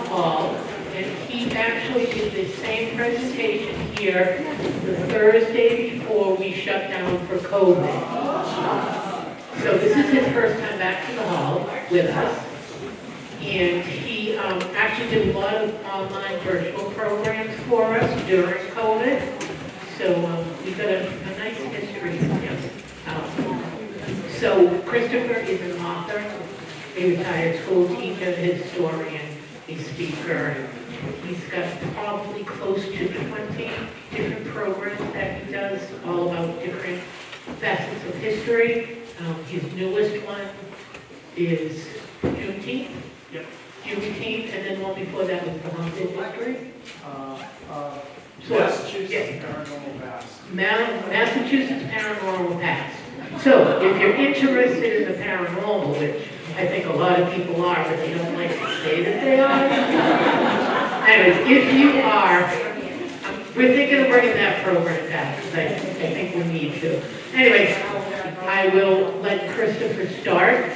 hall, and he actually did the same presentation here the Thursday before we shut down for COVID. So this is his first time back to the hall with us. And he actually did a lot of online virtual programs for us during COVID. So we've got a nice history. So Christopher is an author, a retired school teacher, historian, a speaker. He's got probably close to 20 different programs that he does, all about different facets of history. His newest one is Juneteenth. Yep. Juneteenth, and then one before that was the Haunted History. Massachusetts Paranormal Past. Massachusetts Paranormal Past. So, if you're interested in the paranormal, which I think a lot of people are, but they don't like to say that they are. Anyways, if you are, we're thinking of bringing that program back, because I think we need to. Anyways, I will let Christopher start.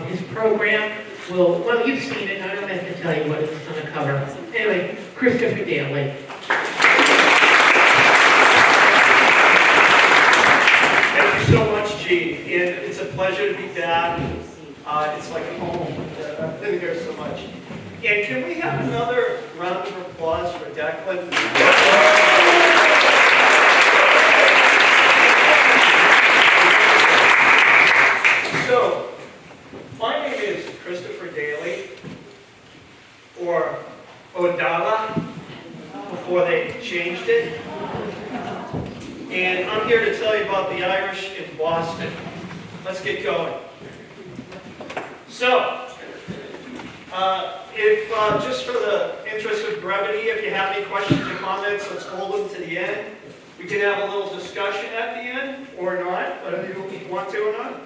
His program will, well, you've seen it, I don't have to tell you what it's going to cover. Anyway, Christopher Daley. Thank you so much, Gene. And it's a pleasure to be back. It's like home. I've been here so much. And can we have another round of applause for Declan? So, my name is Christopher Daley, or Odala, before they changed it. And I'm here to tell you about the Irish in Boston. Let's get going. So, just for the interest of brevity, if you have any questions or comments, let's hold them to the end. We can have a little discussion at the end, or not, whatever you want to or not.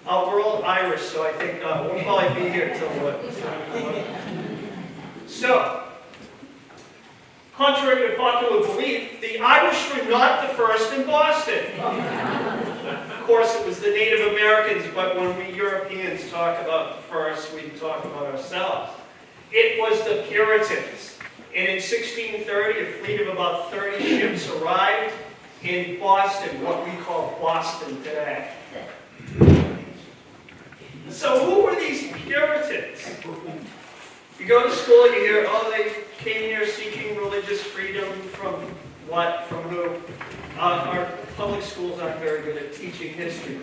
We're all Irish, so I think we'll probably be here till what? So, contrary to popular belief, the Irish were not the first in Boston. Of course, it was the Native Americans, but when we Europeans talk about the first, we talk about ourselves. It was the Puritans. And in 1630, a fleet of about 30 ships arrived in Boston, what we call Boston today. So who were these Puritans? You go to school, you hear, oh, they came here seeking religious freedom from what, from who? Our public schools aren't very good at teaching history.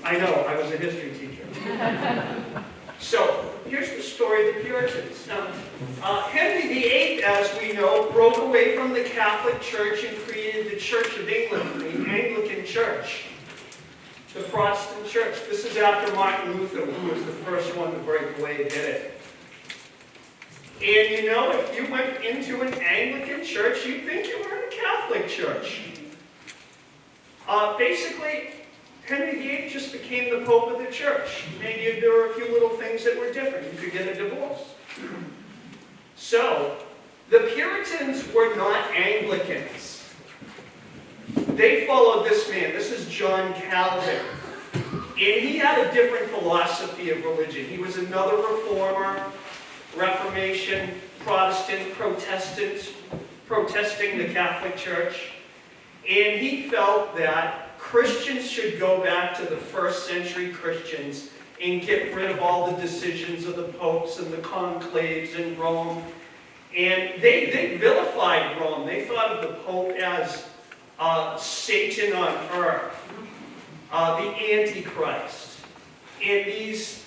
I know, I was a history teacher. So, here's the story of the Puritans. Now, Henry VIII, as we know, broke away from the Catholic Church and created the Church of England, the Anglican Church. The Protestant Church. This is after Martin Luther, who was the first one to break away and did it. And you know, if you went into an Anglican church, you'd think you were in a Catholic church. Basically, Henry VIII just became the Pope of the church. Maybe there were a few little things that were different. You could get a divorce. So, the Puritans were not Anglicans. They followed this man. This is John Calvin. And he had a different philosophy of religion. He was another reformer, Reformation, Protestant, protesting the Catholic Church. And he felt that Christians should go back to the first century Christians and get rid of all the decisions of the popes and the conclaves in Rome. And they vilified Rome. They thought of the Pope as Satan on earth, the Antichrist. And these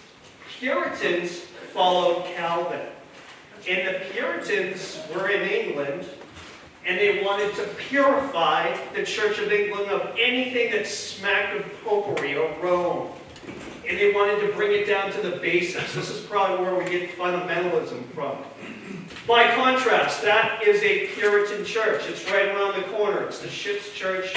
Puritans followed Calvin. And the Puritans were in England, and they wanted to purify the Church of England of anything that smacked of popery or Rome. And they wanted to bring it down to the basics. This is probably where we get fundamentalism from. By contrast, that is a Puritan church. It's right around the corner. It's the Ship's Church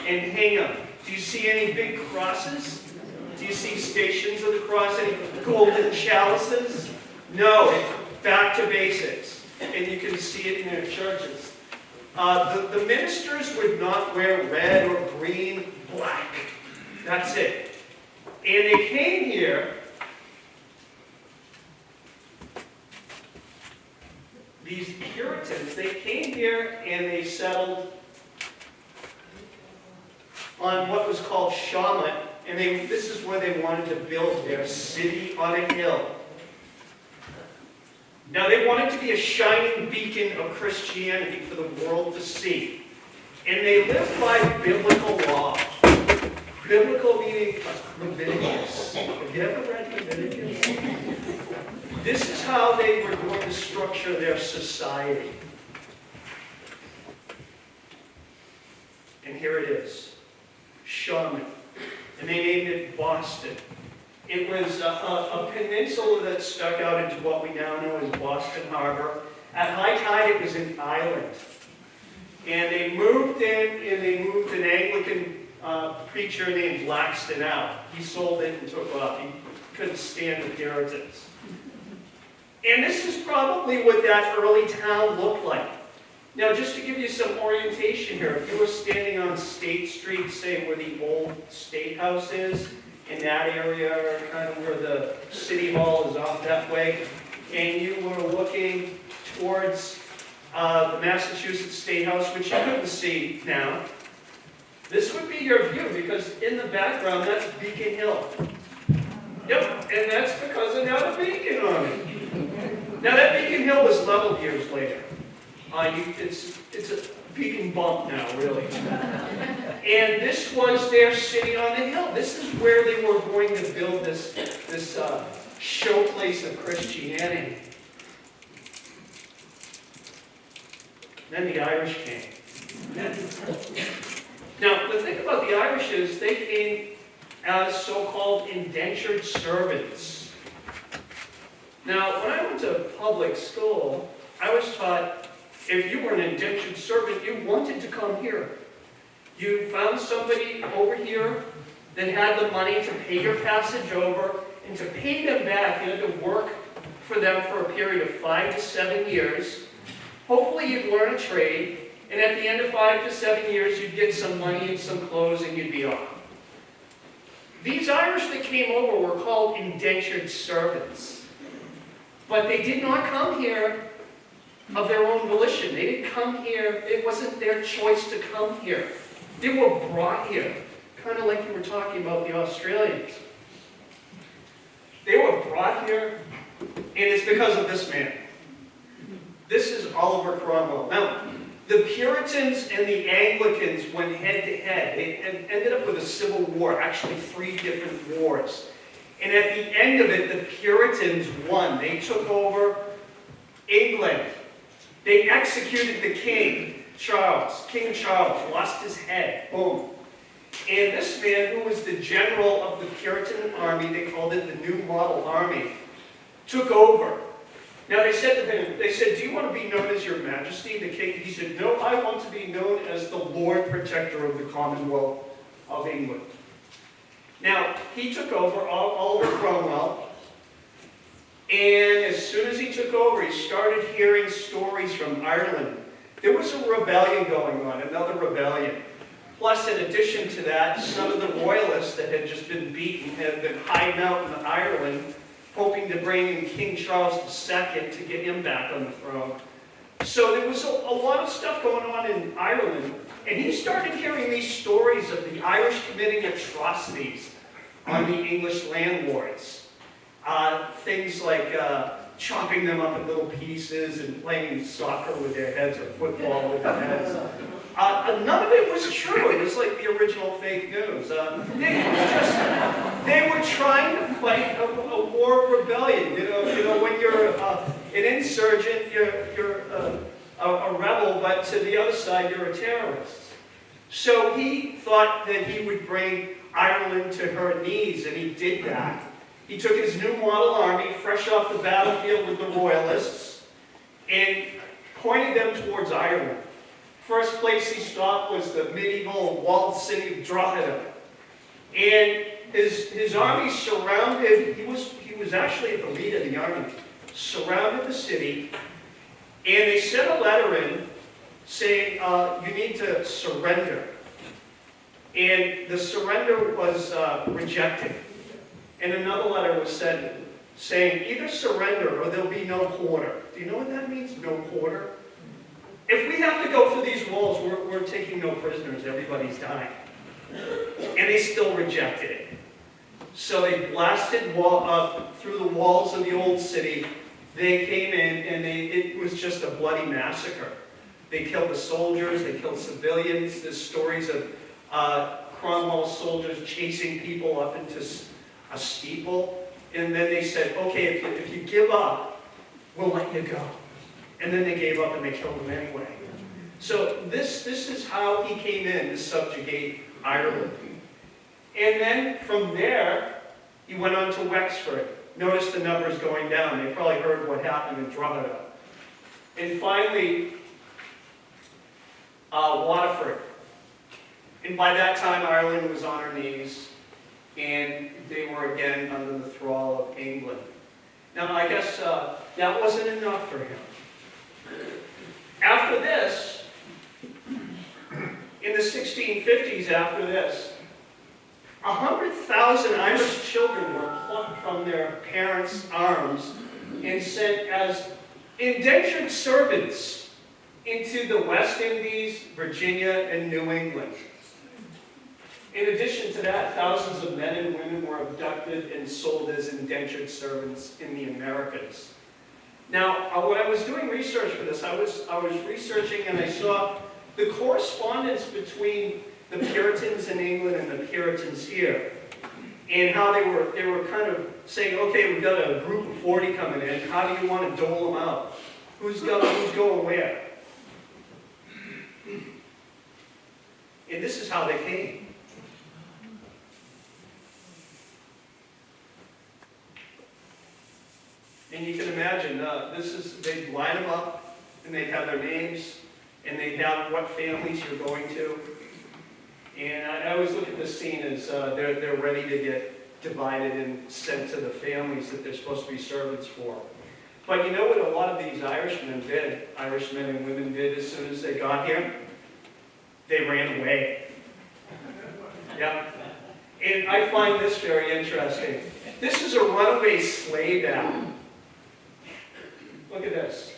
in Hingham. Do you see any big crosses? Do you see stations of the cross? Any golden chalices? No. Back to basics. And you can see it in their churches. The ministers would not wear red or green, black. That's it. And they came here these Puritans, they came here and they settled on what was called Scituate, and this is where they wanted to build their city on a hill. Now they wanted to be a shining beacon of Christianity for the world to see. And they lived by biblical law. Biblical meaning Leviticus. Have you ever read Leviticus? This is how they were going to structure their society. And here it is. Scituate. And they named it Boston. It was a peninsula that stuck out into what we now know as Boston Harbor. At high tide, it was an island. And they moved in, and they moved an Anglican preacher named Laxton out. He sold it and took off. He couldn't stand the Puritans. And this is probably what that early town looked like. Now, just to give you some orientation here, if you were standing on State Street, say where the old State House is, in that area, kind of where the City Hall is off that way, and you were looking towards the Massachusetts State House, which you couldn't see now, this would be your view, because in the background, that's Beacon Hill. Yep, and that's because of now the beacon on it. Now that Beacon Hill was leveled years later. It's a beacon bump now, really. And this was their city on the hill. This is where they were going to build this showplace of Christianity. Then the Irish came. Now, the thing about the Irish is they came as so-called indentured servants. Now, when I went to public school, I was taught if you were an indentured servant, you wanted to come here. You found somebody over here that had the money to pay your passage over, and to pay them back, you had to work for them for a period of 5 to 7 years. Hopefully you'd learn a trade, and at the end of 5 to 7 years, you'd get some money and some clothes, and you'd be off. These Irish that came over were called indentured servants. But they did not come here of their own volition. They didn't come here, it wasn't their choice to come here. They were brought here, kind of like you were talking about the Australians. They were brought here, and it's because of this man. This is Oliver Cromwell. Now, the Puritans and the Anglicans went head to head. They ended up with a civil war, actually 3 different wars. And at the end of it, the Puritans won. They took over England. They executed the king, Charles. King Charles lost his head. Boom. And this man, who was the general of the Puritan army, they called it the New Model Army, took over. Now they said to him, do you want to be known as your majesty, the king? He said, no, I want to be known as the Lord Protector of the Commonwealth of England. Now, he took over, Oliver Cromwell, and as soon as he took over, he started hearing stories from Ireland. There was a rebellion going on, another rebellion. Plus, in addition to that, some of the royalists that had just been beaten had been hiding out in Ireland, hoping to bring in King Charles II to get him back on the throne. So there was a lot of stuff going on in Ireland, and he started hearing these stories of the Irish committing atrocities on the English landlords. Things like chopping them up in little pieces and playing soccer with their heads or football with their heads. None of it was true. It was like the original fake news. They were trying to fight a war of rebellion. You know, when you're an insurgent, you're a rebel, but to the other side, you're a terrorist. So he thought that he would bring Ireland to her knees, and he did that. He took his New Model Army, fresh off the battlefield with the Royalists, and pointed them towards Ireland. First place he stopped was the medieval walled city of Drogheda. And his army surrounded, he was actually the leader of the army, surrounded the city, and they sent a letter in saying, you need to surrender. And the surrender was rejected. And another letter was sent saying either surrender or there'll be no quarter. Do you know what that means, no quarter? If we have to go through these walls, we're taking no prisoners, everybody's dying. And they still rejected it. So they blasted through the walls of the old city. They came in and it was just a bloody massacre. They killed the soldiers, they killed civilians. There's stories of Cromwell's soldiers chasing people up into a steeple. And then they said, okay, if you give up, we'll let you go. And then they gave up and they killed him anyway. So this is how he came in to subjugate Ireland. And then from there, he went on to Wexford. Notice the numbers going down. They probably heard what happened in Drogheda. And finally, Waterford. And by that time, Ireland was on her knees, and they were again under the thrall of England. Now, I guess that wasn't enough for him. After this, in the 1650s, after this, 100,000 Irish children were plucked from their parents' arms and sent as indentured servants into the West Indies, Virginia, and New England. In addition to that, thousands of men and women were abducted and sold as indentured servants in the Americas. Now, when I was doing research for this, I was researching and I saw the correspondence between the Puritans in England and the Puritans here, and how they were kind of saying, okay, we've got a group of 40 coming in. How do you want to dole them out? Who's going where? And this is how they came. And you can imagine, they'd line them up, and they'd have their names, and they'd have what families you're going to. And I always look at this scene as they're ready to get divided and sent to the families that they're supposed to be servants for. But you know what a lot of these Irishmen and women did as soon as they got here? They ran away. Yeah. And I find this very interesting. This is a runaway slave act. Look at this.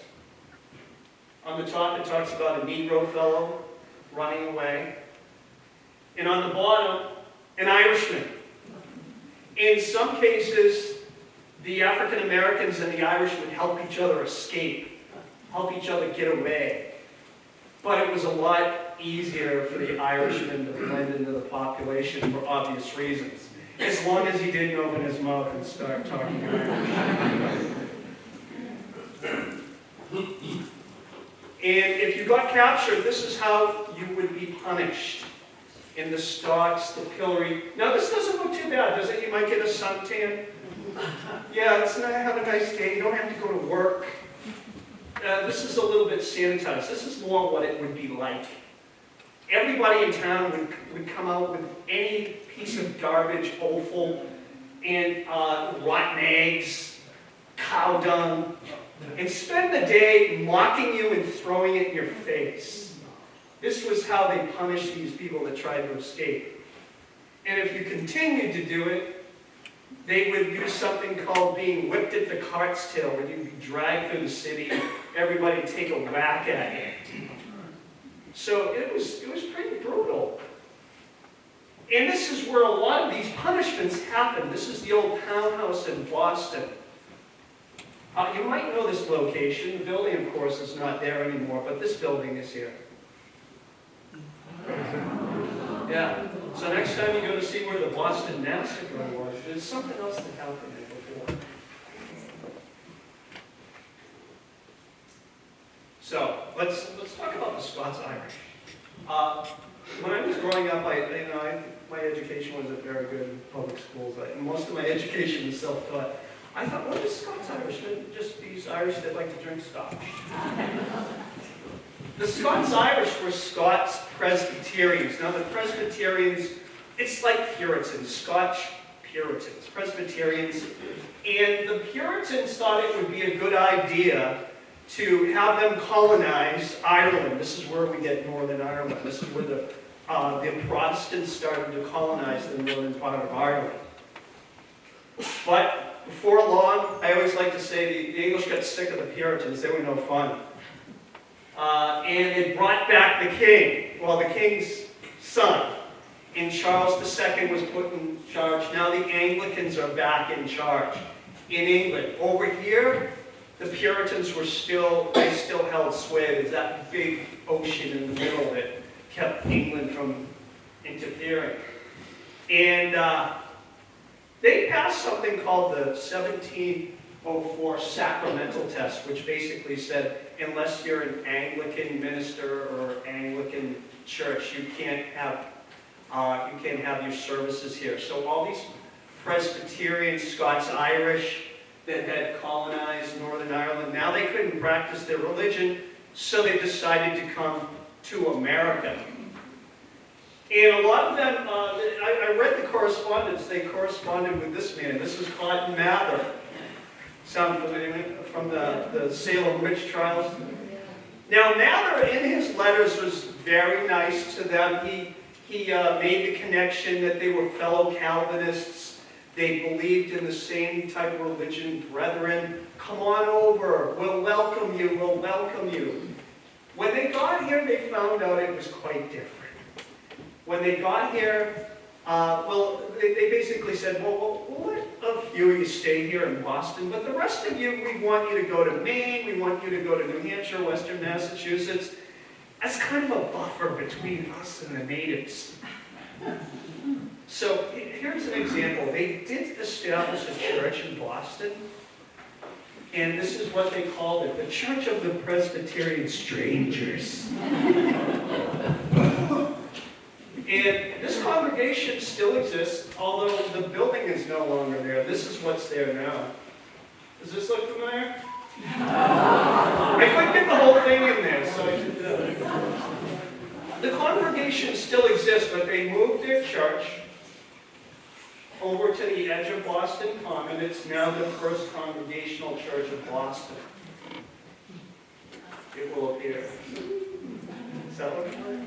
On the top, it talks about a Negro fellow running away. And on the bottom, an Irishman. In some cases, the African Americans and the Irish would help each other escape, help each other get away. But it was a lot easier for the Irishman to blend into the population for obvious reasons, as long as he didn't open his mouth and start talking Irish. And if you got captured, this is how you would be punished. In the stocks, the pillory. Now this doesn't look too bad, does it? You might get a suntan. Yeah, have a nice day. You don't have to go to work. This is a little bit sanitized. This is more what it would be like. Everybody in town would come out with any piece of garbage, offal, and rotten eggs, cow dung, and spend the day mocking you and throwing it in your face. This was how they punished these people that tried to escape. And if you continued to do it, they would use something called being whipped at the cart's tail, where you'd be dragged through the city, everybody take a whack at you. So it was pretty brutal. And this is where a lot of these punishments happen. This is the old townhouse in Boston. You might know this location. The building, of course, is not there anymore, but this building is here. Yeah. So next time you go to see where the Boston Massacre was, there's something else that happened there before. So let's talk about the Scots-Irish. When I was growing up, my education wasn't very good in public schools. Most of my education was self-taught. I thought, what is Scots-Irish? They're just these Irish that like to drink scotch. The Scots-Irish were Scots Presbyterians. Now the Presbyterians, it's like Puritans, Scotch Puritans, Presbyterians. And the Puritans thought it would be a good idea to have them colonize Ireland. This is where we get Northern Ireland. This is where the Protestants started to colonize the northern part of Ireland. But before long, I always like to say the English got sick of the Puritans. They were no fun. And it brought back the king. Well, the king's son. And Charles II was put in charge. Now the Anglicans are back in charge in England. Over here, the Puritans were still held sway. There's that big ocean in the middle that kept England from interfering. And they passed something called the 1704 sacramental test, which basically said, unless you're an Anglican minister or Anglican church, you can't have your services here. So all these Presbyterian Scots-Irish that had colonized Northern Ireland, now they couldn't practice their religion, so they decided to come to America. And a lot of them, I read the correspondence, they corresponded with this man. This is Cotton Mather. Sound familiar from the Salem witch trials? Now Mather, in his letters, was very nice to them. He made the connection that they were fellow Calvinists. They believed in the same type of religion, brethren. Come on over, we'll welcome you, we'll welcome you. When they got here, they found out it was quite different. When they got here, they basically said, well, we'll let a few of you stay here in Boston, but the rest of you, we want you to go to Maine, we want you to go to New Hampshire, Western Massachusetts, as kind of a buffer between us and the natives. So here's an example. They did establish a church in Boston, and this is what they called it, the Church of the Presbyterian Strangers. And this congregation still exists, although the building is no longer there. This is what's there now. Does this look familiar? I couldn't get the whole thing in there, so I did The congregation still exists, but they moved their church over to the edge of Boston Common. It's now the First Congregational Church of Boston. It will appear. Is that what it is?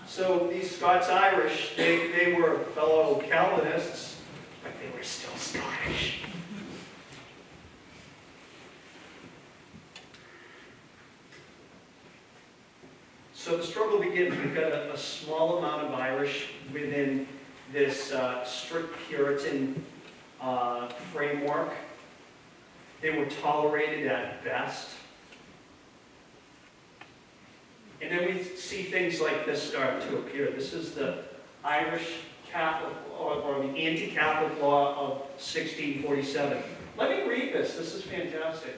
So these Scots-Irish, they were fellow Calvinists, but they were still Scottish. So the struggle begins. We've got a small amount of Irish within this strict Puritan framework. They were tolerated at best. And then we see things like this start to appear. This is the Irish Catholic, or the anti-Catholic law of 1647. Let me read this. This is fantastic.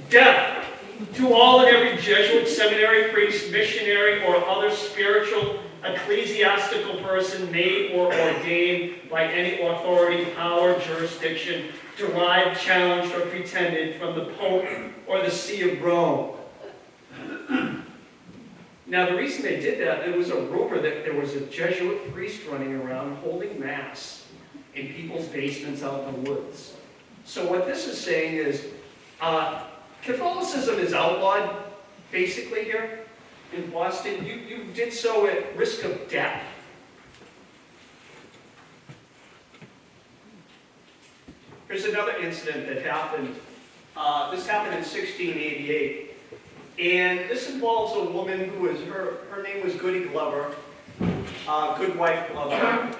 Death to all and every Jesuit, seminary, priest, missionary, or other spiritual, ecclesiastical person made or ordained by any authority, power, jurisdiction, derived, challenged, or pretended from the Pope or the See of Rome. Now, the reason they did that, there was a rumor that there was a Jesuit priest running around holding mass in people's basements out in the woods. So what this is saying is, Catholicism is outlawed, basically, here in Boston. You did so at risk of death. Here's another incident that happened. This happened in 1688. And this involves a woman who is, her name was Goody Glover, Goodwife Glover.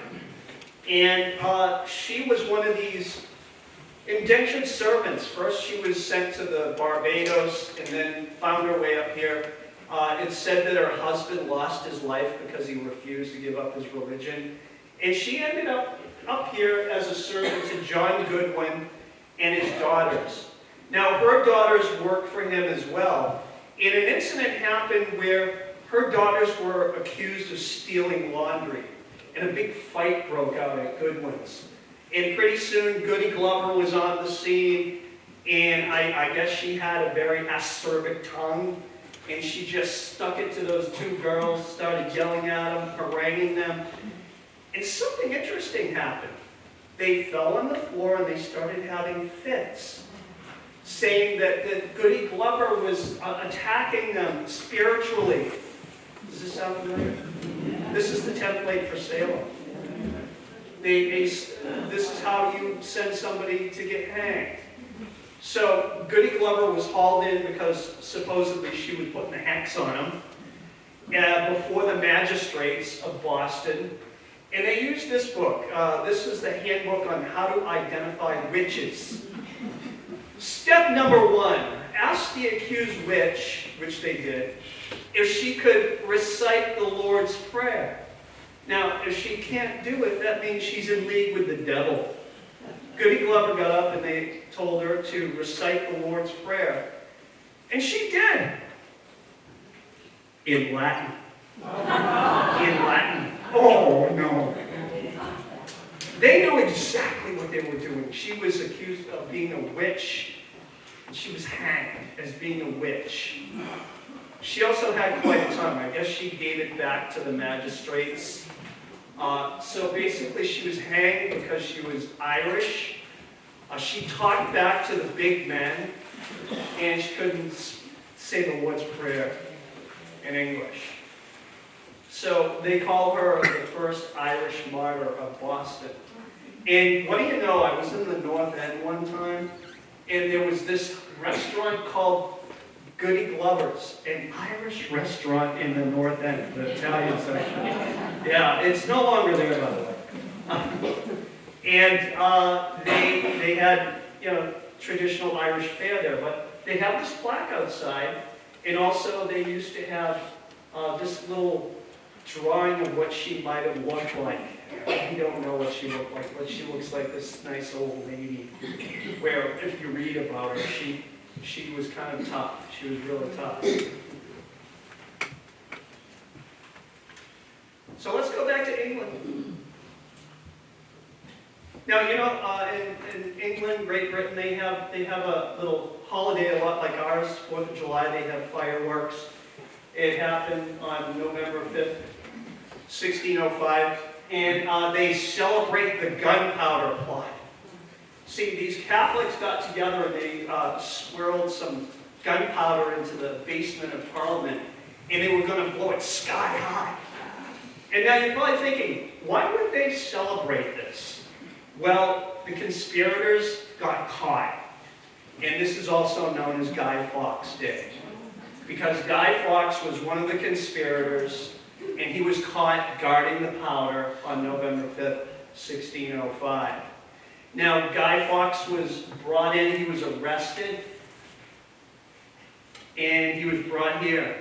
And she was one of these indentured servants. First she was sent to the Barbados and then found her way up here. It's said that her husband lost his life because he refused to give up his religion. And she ended up here as a servant to John Goodwin and his daughters. Now her daughters worked for him as well. And an incident happened where her daughters were accused of stealing laundry. And a big fight broke out at Goodwin's. And pretty soon, Goody Glover was on the scene. And I guess she had a very acerbic tongue. And she just stuck it to those two girls, started yelling at them, haranguing them. And something interesting happened. They fell on the floor and they started having fits, saying that Goody Glover was attacking them spiritually. Does this sound familiar? This is the template for Salem. this is how you send somebody to get hanged. So Goody Glover was hauled in because supposedly she was putting a hex on him before the magistrates of Boston. And they used this book. This is the handbook on how to identify witches. Step number 1, ask the accused witch, which they did, if she could recite the Lord's Prayer. Now, if she can't do it, that means she's in league with the devil. Goody Glover got up and they told her to recite the Lord's Prayer. And she did. In Latin. In Latin. Oh, no. They knew exactly what they were doing. She was accused of being a witch, and she was hanged as being a witch. She also had quite a tongue. I guess she gave it back to the magistrates. So basically she was hanged because she was Irish. She talked back to the big men, and she couldn't say the Lord's Prayer in English. So they call her the first Irish martyr of Boston. And what do you know, I was in the North End one time, and there was this restaurant called Goody Glover's, an Irish restaurant in the North End, the Italian section. Yeah, it's no longer there, by the way. And they had, traditional Irish fare there, but they have this plaque outside, and also they used to have this little drawing of what she might have looked like. We don't know what she looked like, but she looks like this nice old lady, where if you read about her, she was kind of tough. She was really tough. So let's go back to England. Now, in England, Great Britain, they have a little holiday a lot like ours, 4th of July. They have fireworks. It happened on November 5th, 1605, and they celebrate the gunpowder plot. See, these Catholics got together and they swirled some gunpowder into the basement of Parliament, and they were going to blow it sky high. And now you're probably thinking, why would they celebrate this? Well, the conspirators got caught, and this is also known as Guy Fawkes Day, because Guy Fawkes was one of the conspirators, and he was caught guarding the powder on November 5th, 1605. Now, Guy Fawkes was brought in, he was arrested, and he was brought here.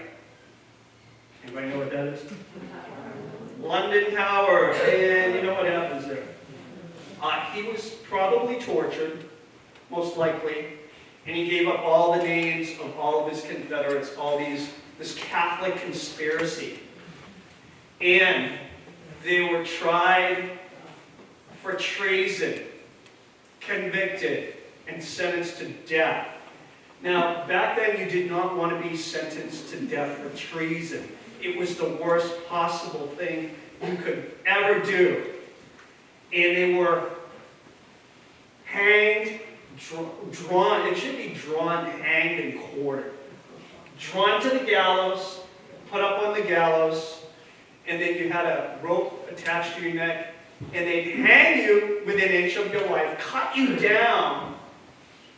Anybody know what that is? London Tower, and you know what happens there. He was probably tortured, most likely, and he gave up all the names of all of his Confederates, this Catholic conspiracy. And they were tried for treason, convicted, and sentenced to death. Now, back then you did not want to be sentenced to death for treason. It was the worst possible thing you could ever do. And they were hanged, drawn, it should be drawn, hanged, and quartered. Drawn to the gallows, put up on the gallows, and then you had a rope attached to your neck, and they'd hang you within an inch of your life, cut you down,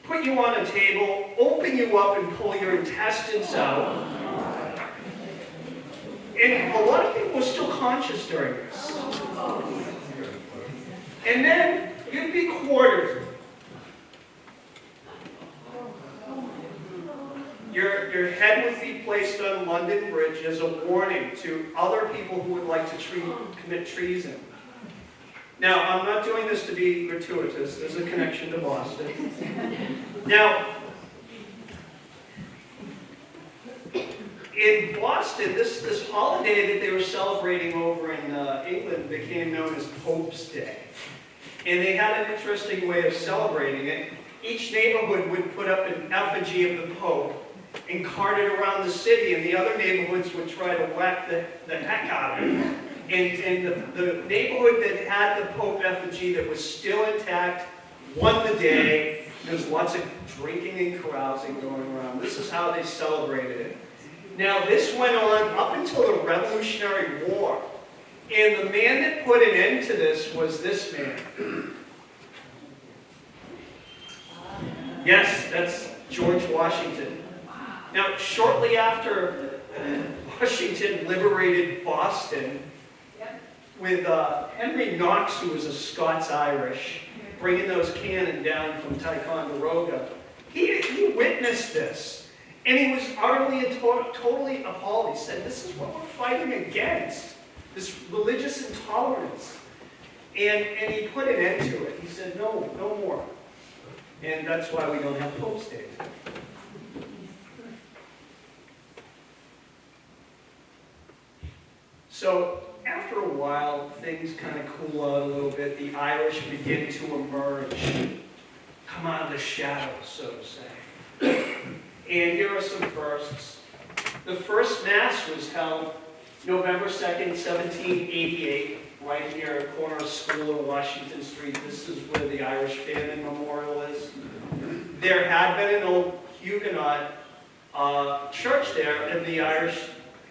put you on a table, open you up, and pull your intestines out. And a lot of people were still conscious during this. And then you'd be quartered. Your head would be placed on London Bridge as a warning to other people who would like to commit treason. Now, I'm not doing this to be gratuitous. There's a connection to Boston. Now, in Boston, this holiday that they were celebrating over in England became known as Pope's Day. And they had an interesting way of celebrating it. Each neighborhood would put up an effigy of the Pope and cart it around the city, and the other neighborhoods would try to whack the heck out of it. And the neighborhood that had the Pope effigy that was still intact won the day. There's lots of drinking and carousing going around. This is how they celebrated it. Now, this went on up until the Revolutionary War. And the man that put an end to this was this man. Yes, that's George Washington. Now, shortly after Washington liberated Boston, with Henry Knox, who was a Scots-Irish, bringing those cannon down from Ticonderoga, he witnessed this. And he was utterly and totally appalled. He said, this is what we're fighting against, this religious intolerance. And he put an end to it. He said, no, no more. And that's why we don't have Pope's Day. So after a while, things kind of cool out a little bit. The Irish begin to emerge, come out of the shadows, so to say. And here are some firsts. The first Mass was held November 2nd, 1788, right here at the corner of School and Washington Street. This is where the Irish Famine Memorial is. There had been an old Huguenot church there, and the Irish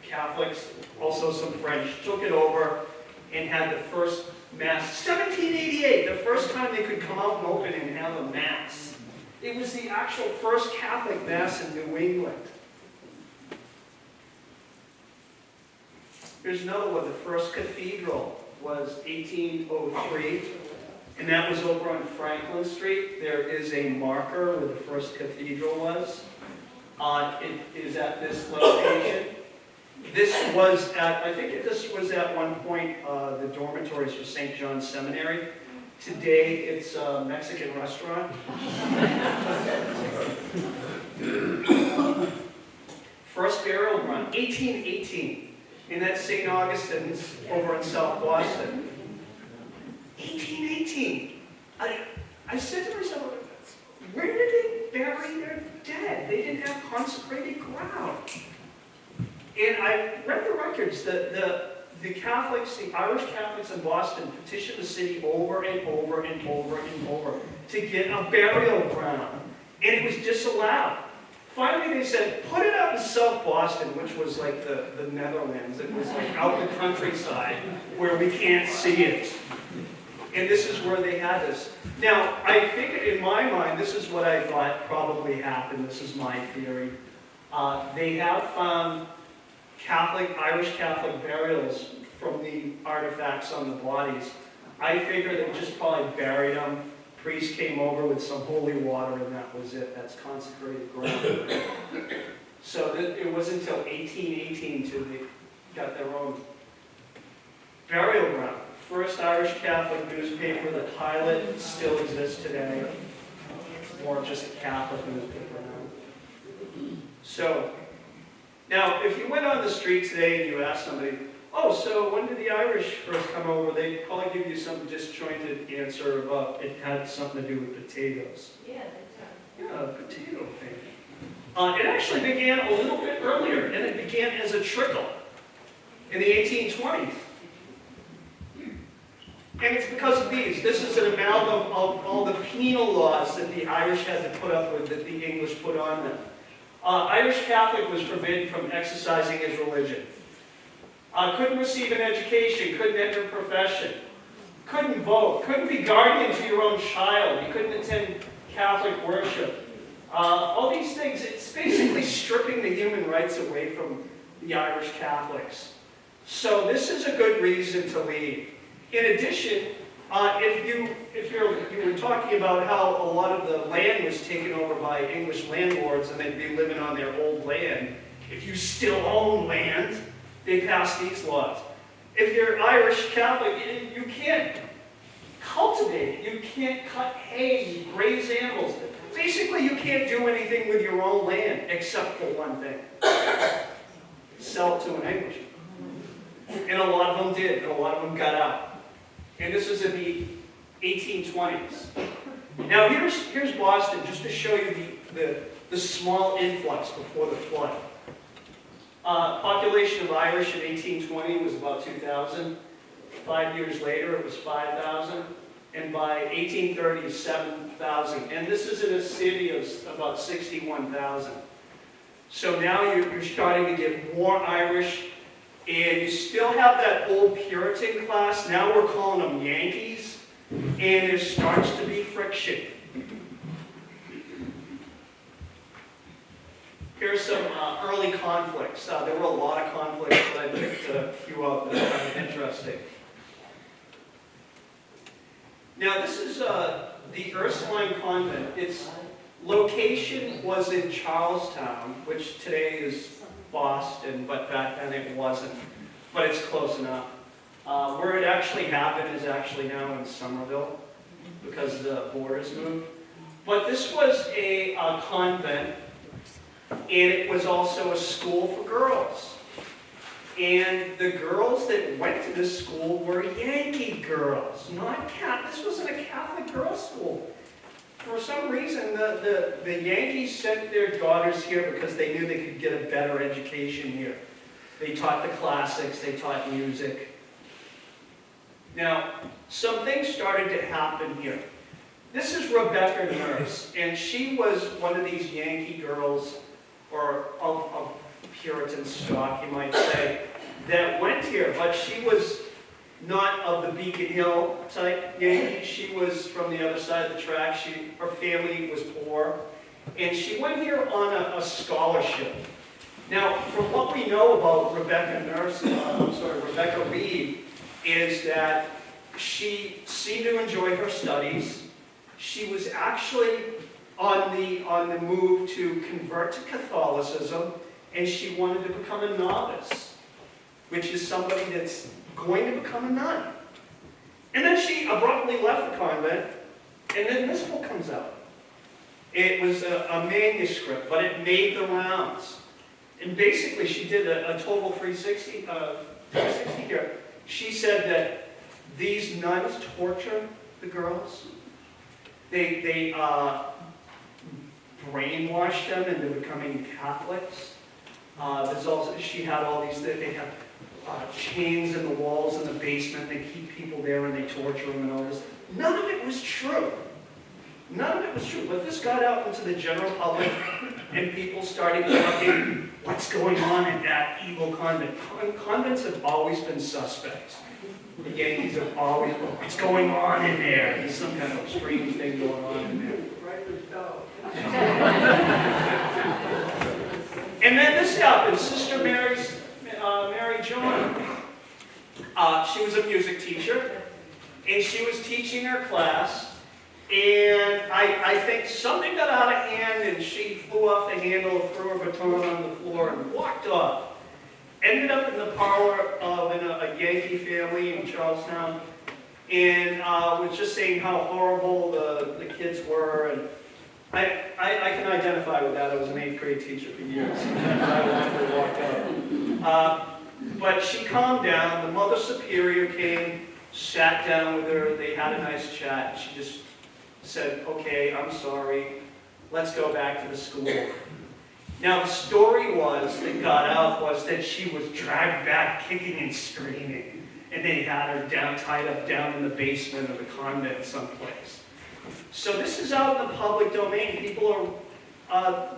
Catholics, also some French, took it over and had the first Mass. 1788, the first time they could come out and open and have a Mass. It was the actual first Catholic Mass in New England. Here's another one. The first cathedral was 1803, and that was over on Franklin Street. There is a marker where the first cathedral was. It is at this location. This was at, I think this was at one point the dormitories for St. John's Seminary. Today it's a Mexican restaurant. First burial ground, 1818. And that's St. Augustine's over in South Boston. 1818. I said to myself, where did they bury their dead? They didn't have consecrated ground. And I read the records that the Catholics, the Irish Catholics in Boston petitioned the city over and over and over and over to get a burial ground. And it was disallowed. Finally, they said, put it out in South Boston, which was like the Netherlands. It was like out in the countryside where we can't see it. And this is where they had this. Now, I think in my mind, this is what I thought probably happened. This is my theory. They have found Irish Catholic burials from the artifacts on the bodies. I figure they just probably buried them. Priest came over with some holy water, and that was it. That's consecrated ground. So it wasn't until 1818 till they got their own burial ground. First Irish Catholic newspaper, the Pilot, still exists today. It's more just a Catholic newspaper now. So, now, if you went on the street today and you asked somebody, oh, so when did the Irish first come over? They'd probably give you some disjointed answer about it had something to do with potatoes. Yeah, that's right. Yeah, a potato thing. It actually began a little bit earlier, and it began as a trickle in the 1820s. And it's because of these. This is an amalgam of all the penal laws that the Irish had to put up with that the English put on them. Irish Catholic was forbidden from exercising his religion. Couldn't receive an education, couldn't enter a profession, couldn't vote, couldn't be guardian to your own child, you couldn't attend Catholic worship. All these things, it's basically stripping the human rights away from the Irish Catholics. So this is a good reason to leave. In addition, if you were talking about how a lot of the land was taken over by English landlords and they'd be living on their old land, if you still own land, they passed these laws. If you're Irish Catholic, you can't cultivate it. You can't cut hay, you graze animals. Basically, you can't do anything with your own land except for one thing. Sell it to an Englishman. And a lot of them did, and a lot of them got out. And this is in the 1820s. Now here's Boston, just to show you the small influx before the flood. Population of Irish in 1820 was about 2,000. 5 years later, it was 5,000. And by 1830, it's 7,000. And this is in a city of about 61,000. So now you're starting to get more Irish And you still have that old Puritan class. Now we're calling them Yankees. And there starts to be friction. Here's some early conflicts. There were a lot of conflicts, but I picked a few out that are kind of interesting. Now this is the Ursuline Convent. Its location was in Charlestown, which today is Boston, but back then it wasn't. But it's close enough. Where it actually happened is actually now in Somerville, because the borders moved. But this was a convent, and it was also a school for girls. And the girls that went to this school were Yankee girls, not Catholic. This wasn't a Catholic girls' school. For some reason, the Yankees sent their daughters here because they knew they could get a better education here. They taught the classics, they taught music. Now, some things started to happen here. This is Rebecca Nurse, and she was one of these Yankee girls, or of Puritan stock, you might say, that went here, but she was not of the Beacon Hill type Yankee. She was from the other side of the track. Her family was poor, and she went here on a scholarship. Now, from what we know about Rebecca Reed, is that she seemed to enjoy her studies. She was actually on the move to convert to Catholicism, and she wanted to become a novice, which is somebody that's going to become a nun. And then she abruptly left the convent, and then this book comes out. It was a manuscript, but it made the rounds. And basically, she did a total 360 here. She said that these nuns torture the girls. They brainwash them into becoming Catholics. There's also, she had all these, they have chains in the walls in the basement. They keep people there and they torture them and all this. None of it was true. None of it was true. But this got out into the general public, and people started talking, what's going on in that evil convent? Convents have always been suspects. The Yankees have always, what's going on in there? There's some kind of strange thing going on in there. And then this happened. Sister Mary John, she was a music teacher, and she was teaching her class, and I think something got out of hand, and she flew off the handle, threw her baton on the floor, and walked off. Ended up in the parlor of a Yankee family in Charlestown, and was just saying how horrible the kids were. And I can identify with that. I was an 8th grade teacher for years. I walked out. But she calmed down. The Mother Superior came, sat down with her. They had a nice chat. She just said, okay, I'm sorry. Let's go back to the school. Now, the story that got out was that she was dragged back kicking and screaming. And they had her tied up down in the basement of the convent someplace. So this is out in the public domain. People are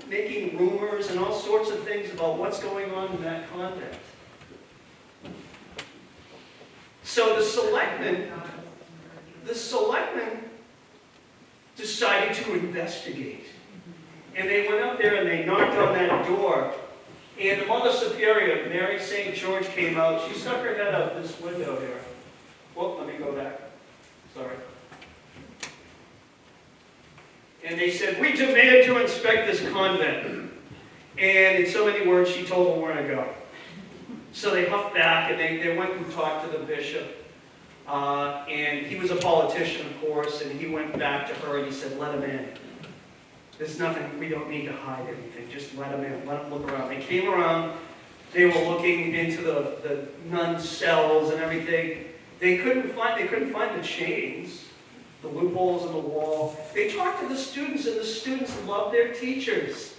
making rumors and all sorts of things about what's going on in that convent. So the selectmen decided to investigate. And they went up there and they knocked on that door. And the Mother Superior, Mary St. George, came out. She stuck her head out this window here. Whoop, let me go back. Sorry. And they said, we demand to inspect this convent. And in so many words, she told them where to go. So they huffed back and they went and talked to the bishop. And he was a politician, of course, and he went back to her and he said, let him in. There's nothing, we don't need to hide anything. Just let them in, let them look around. They came around, they were looking into the nuns' cells and everything. They couldn't find the chains, the loopholes in the wall. They talked to the students, and the students loved their teachers.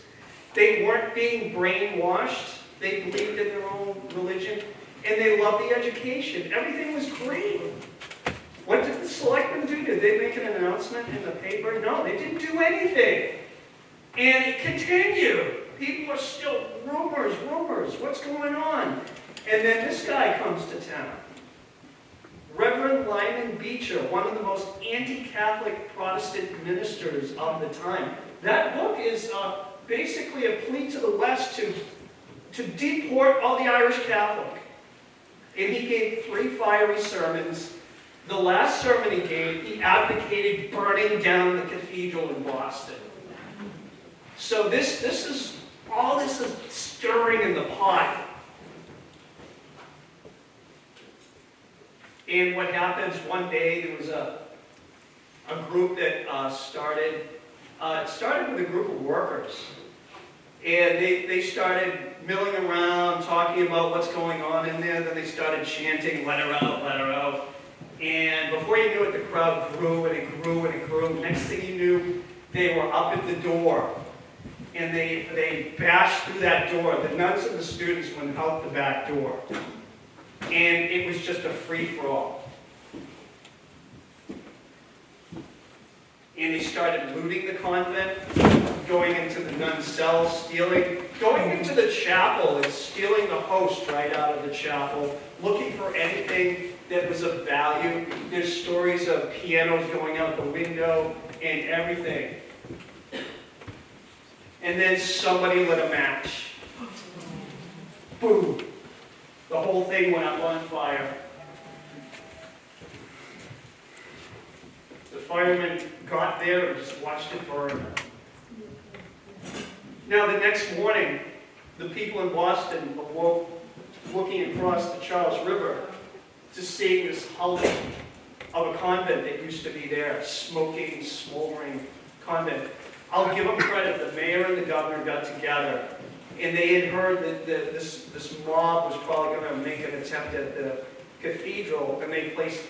They weren't being brainwashed. They believed in their own religion, and they loved the education. Everything was great. What did the selectmen do? Did they make an announcement in the paper? No, they didn't do anything. And it continued. People are still, rumors, what's going on? And then this guy comes to town. Reverend Lyman Beecher, one of the most anti-Catholic Protestant ministers of the time. That book is basically a plea to the West to deport all the Irish Catholic. And he gave 3 fiery sermons. The last sermon he gave, he advocated burning down the cathedral in Boston. So this is stirring in the pot. And what happens one day, there was a group that started. It started with a group of workers. And they started milling around, talking about what's going on in there. Then they started chanting, "Let her out, let her out." And before you knew it, the crowd grew and it grew and it grew. Next thing you knew, they were up at the door. And they bashed through that door. The nuns and the students went out the back door. And it was just a free-for-all. And they started looting the convent, going into the nuns' cells, stealing, going into the chapel and stealing the host right out of the chapel, looking for anything that was of value. There's stories of pianos going out the window and everything. And then somebody lit a match. Boom. The whole thing went up on fire. The firemen got there and just watched it burn. Now the next morning, the people in Boston awoke looking across the Charles River to seeing this hulk of a convent that used to be there, smoking, smoldering convent. I'll give them credit, the mayor and the governor got together, and they had heard that this mob was probably going to make an attempt at the cathedral, and they placed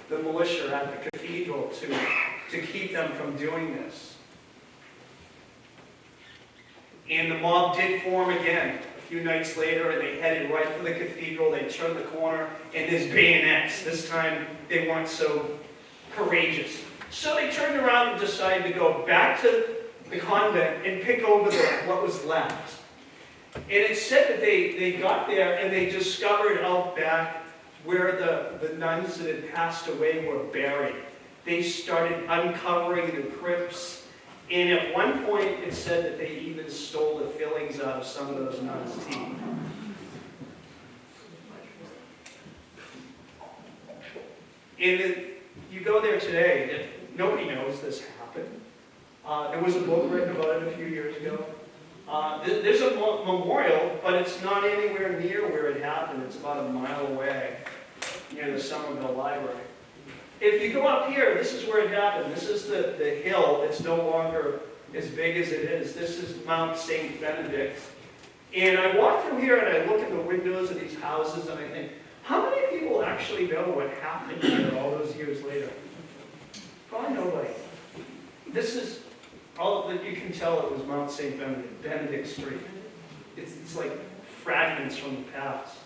the militia at the cathedral to keep them from doing this. And the mob did form again a few nights later, and they headed right for the cathedral. They turned the corner, and there's bayonets. This time, they weren't so courageous. So they turned around and decided to go back to the convent and pick over what was left. And it said that they got there, and they discovered out back where the nuns that had passed away were buried. They started uncovering the crypts. And at one point, it said that they even stole the fillings out of some of those nuns' teeth. And you go there today, nobody knows this happened. There was a book written about it a few years ago. There's a memorial, but it's not anywhere near where it happened. It's about a mile away, near the Somerville Library. If you go up here, this is where it happened. This is the hill. It's no longer as big as it is. This is Mount St. Benedict. And I walk through here and I look in the windows of these houses and I think, how many people actually know what happened here all those years later? Probably nobody. This is all that you can tell it was Mount St. Benedict Street. It's like fragments from the past.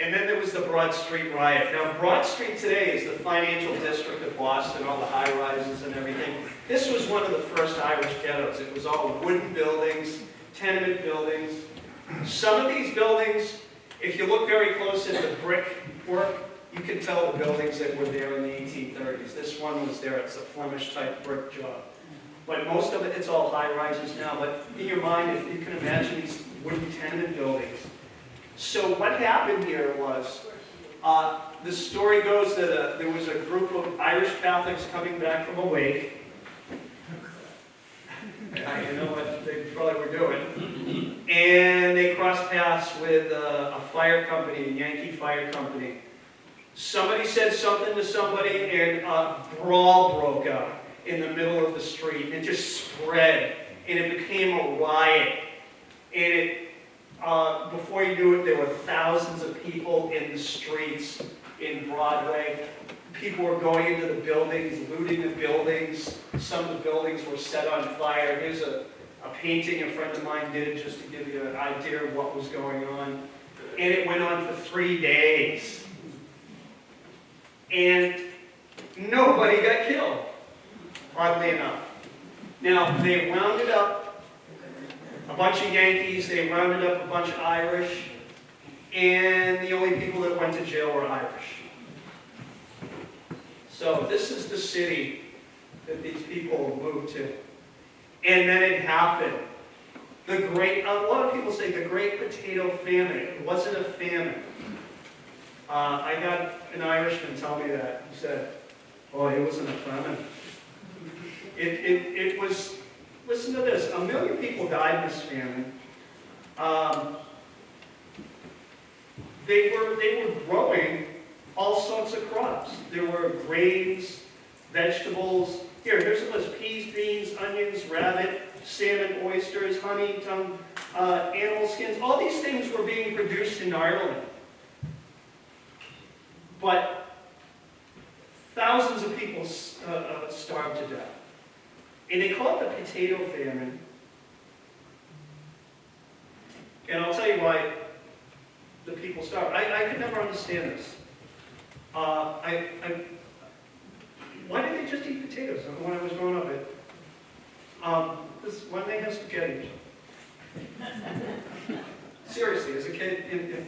And then there was the Broad Street riot. Now, Broad Street today is the financial district of Boston, all the high-rises and everything. This was one of the first Irish ghettos. It was all wooden buildings, tenement buildings. Some of these buildings, if you look very close at the brickwork, you can tell the buildings that were there in the 1830s. This one was there. It's a Flemish-type brick job. But most of it, it's all high-rises now. But in your mind, if you can imagine these wooden tenement buildings. So what happened here was, the story goes that there was a group of Irish Catholics coming back from a wake. You know what they probably were doing. And they crossed paths with a fire company, a Yankee fire company. Somebody said something to somebody, and a brawl broke out in the middle of the street. And it just spread, and it became a riot. And before you knew it, there were thousands of people in the streets in Broadway. People were going into the buildings, looting the buildings. Some of the buildings were set on fire. Here's a painting a friend of mine did just to give you an idea of what was going on. And it went on for 3 days. And nobody got killed, oddly enough. Now, they rounded up a bunch of Yankees, they rounded up a bunch of Irish, and the only people that went to jail were Irish. So this is the city that these people moved to. And then it happened. A lot of people say the Great Potato Famine. It wasn't a famine. I had an Irishman tell me that. He said, oh, it wasn't a famine. It was, listen to this, 1 million people died in this famine. They were growing all sorts of crops. There were grains, vegetables. Here's a list: peas, beans, onions, rabbit, salmon, oysters, honey, animal skins. All these things were being produced in Ireland. But thousands of people starved to death. And they call it the potato famine. And I'll tell you why the people starved. I could never understand this. Why did they just eat potatoes when I was growing up? Why did they have spaghetti? Seriously, as a kid,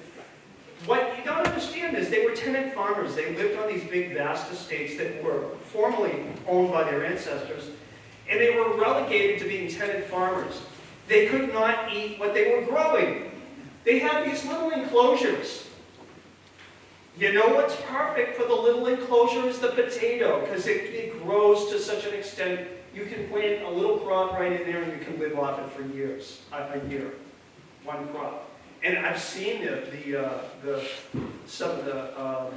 what you don't understand is they were tenant farmers. They lived on these big, vast estates that were formerly owned by their ancestors, and they were relegated to being tenant farmers. They could not eat what they were growing. They had these little enclosures. You know what's perfect for the little enclosure is the potato, because it grows to such an extent you can plant a little crop right in there and you can live off it for years, a year, one crop. And I've seen some of the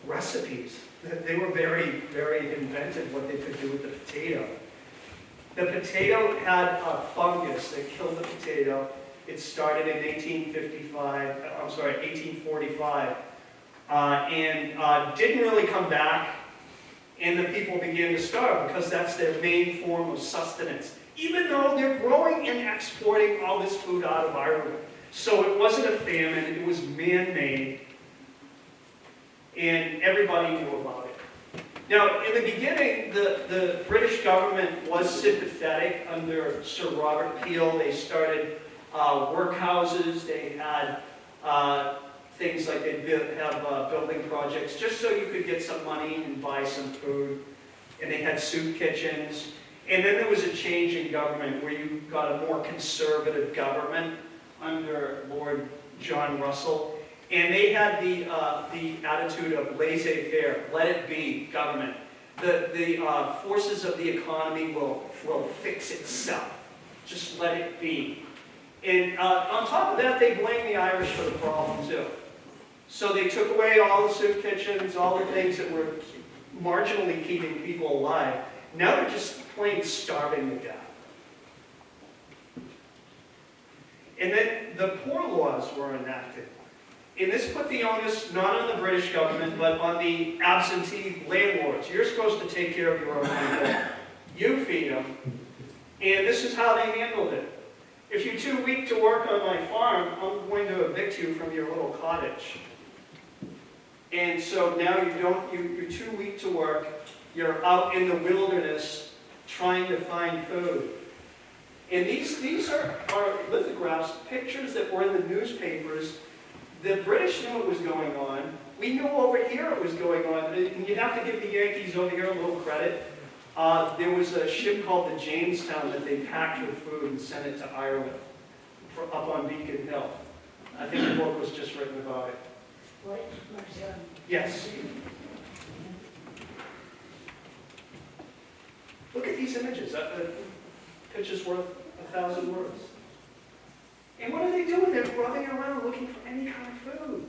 recipes. They were very, very inventive what they could do with the potato. The potato had a fungus that killed the potato. It started in 1845, and didn't really come back. And the people began to starve because that's their main form of sustenance, even though they're growing and exporting all this food out of Ireland. So it wasn't a famine, it was man-made, and everybody knew about it. Now, in the beginning, the British government was sympathetic under Sir Robert Peel. They started workhouses, they had things like they'd have building projects just so you could get some money and buy some food. And they had soup kitchens. And then there was a change in government where you got a more conservative government under Lord John Russell. And they had the attitude of laissez-faire, let it be, government. The forces of the economy will fix itself. Just let it be. And on top of that, they blamed the Irish for the problem too. So they took away all the soup kitchens, all the things that were marginally keeping people alive. Now they're just plain starving to death. And then the poor laws were enacted. And this put the onus not on the British government, but on the absentee landlords. You're supposed to take care of your own people. You feed them. And this is how they handled it. If you're too weak to work on my farm, I'm going to evict you from your little cottage. And so now you're too weak to work. You're out in the wilderness trying to find food. And these are lithographs, pictures that were in the newspapers. The British knew what was going on. We knew over here it was going on. And you have to give the Yankees over here a little credit. There was a ship called the Jamestown that they packed with food and sent it to Ireland up on Beacon Hill. I think a book was just written about it. What? Yes. Look at these images. A picture's worth 1,000 words. And what do they do? They're rubbing around looking for any kind of food.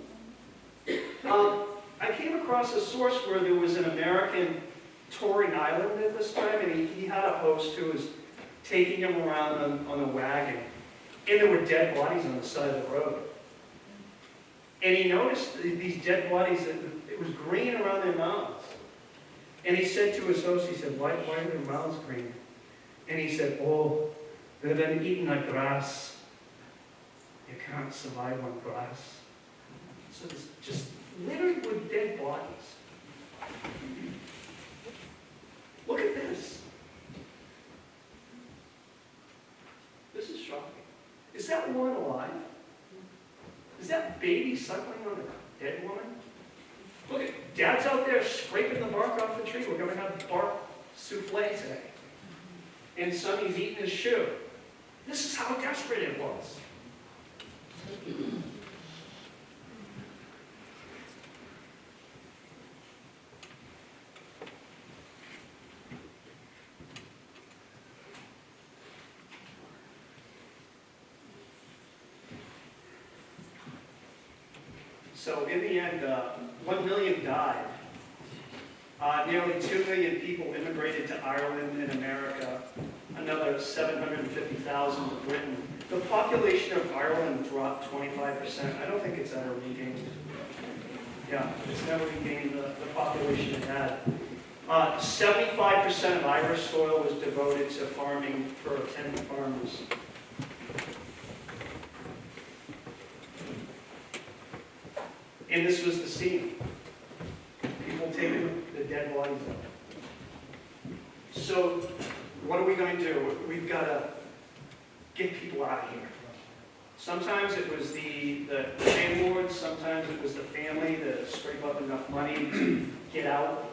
I came across a source where there was an American touring Ireland at this time, and he had a host who was taking him around on a wagon. And there were dead bodies on the side of the road. And he noticed these dead bodies, it was green around their mouths. And he said to his host, he said, why are their mouths green? And he said, oh, they've been eating the grass. You can't survive on grass. So it's just littered with dead bodies. Look at this. This is shocking. is that woman alive? Is that baby suckling on a dead woman? Look at Dad's out there scraping the bark off the tree. We're going to have bark souffle today. And Sonny's eating his shoe. This is how desperate it was. So in the end, 1 million died. Nearly 2 million people immigrated to Ireland and America. Another 750,000 to Britain. The population of Ireland dropped 25%. I don't think it's ever regained. Yeah, it's never regained the population it had. 75% of Irish soil was devoted to farming for tenant farmers. And this was the scene. People taking the dead bodies out. So, what are we going to do? We've got to get people out of here. Sometimes it was the landlord, sometimes it was the family to scrape up enough money to get out.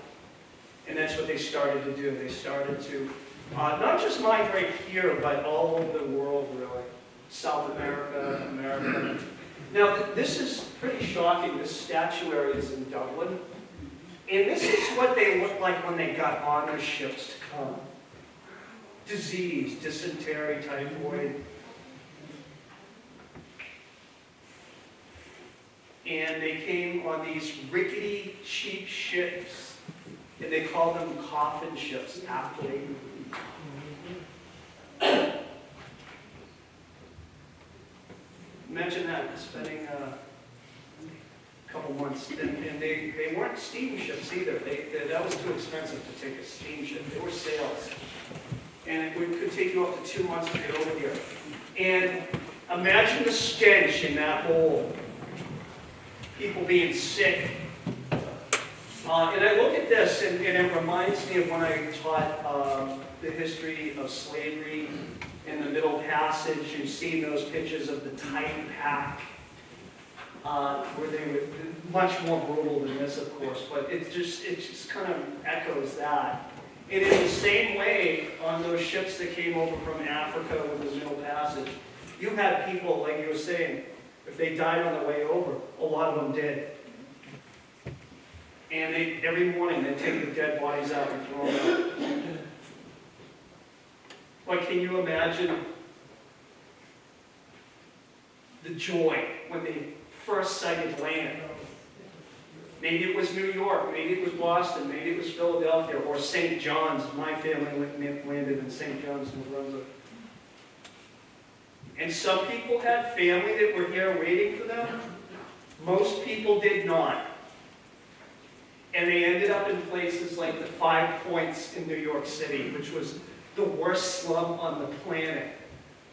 And that's what they started to do. They started to not just migrate here, but all over the world, really. South America, America. Now, this is pretty shocking. This statuary is in Dublin. And this is what they looked like when they got on their ships to come. Disease, dysentery, typhoid. And they came on these rickety, cheap ships. And they called them coffin ships, aptly. Imagine that, spending a couple months, and they weren't steamships either. That was too expensive to take a steamship. They were sails. And it could take you up to 2 months to get over here. And imagine the stench in that hole. People being sick. And I look at this, and it reminds me of when I taught the history of slavery in the Middle Passage. You've seen those pictures of the tight pack, where they were much more brutal than this, of course, but it just kind of echoes that. And in the same way, on those ships that came over from Africa with the Middle Passage, you had people, like you were saying, if they died on the way over, a lot of them did. And every morning they'd take the dead bodies out and throw them out. Like, can you imagine the joy when they first sighted land? Maybe it was New York, maybe it was Boston, maybe it was Philadelphia, or St. John's. My family landed in St. John's, New Brunswick. And some people had family that were here waiting for them. Most people did not. And they ended up in places like the 5 Points in New York City, which was the worst slum on the planet.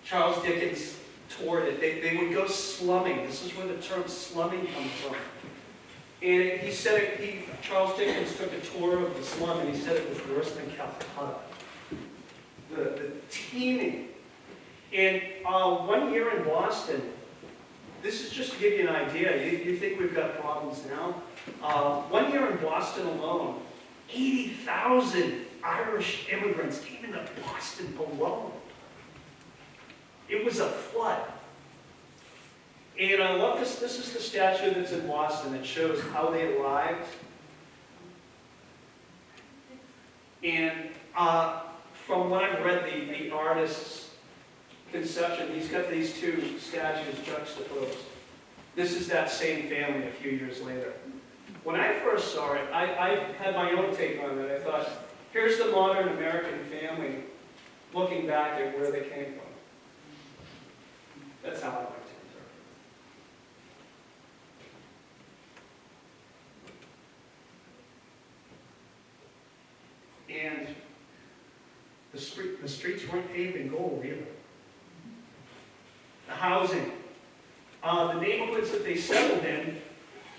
Charles Dickens toured it. They would go slumming. This is where the term slumming comes from. And he said Charles Dickens took a tour of the slum, and he said it was worse than Calcutta. The teeming. And 1 year in Boston, this is just to give you an idea. You think we've got problems now? 1 year in Boston alone, 80,000 Irish immigrants came into Boston alone. It was a flood. And I love this. This is the statue that's in Boston. It shows how they arrived. And from what I've read, the artist's conception, he's got these two statues juxtaposed. This is that same family a few years later. When I first saw it, I had my own take on it. I thought, here's the modern American family looking back at where they came from. That's how I like to interpret. And the streets weren't paved in gold either. The housing. The neighborhoods that they settled in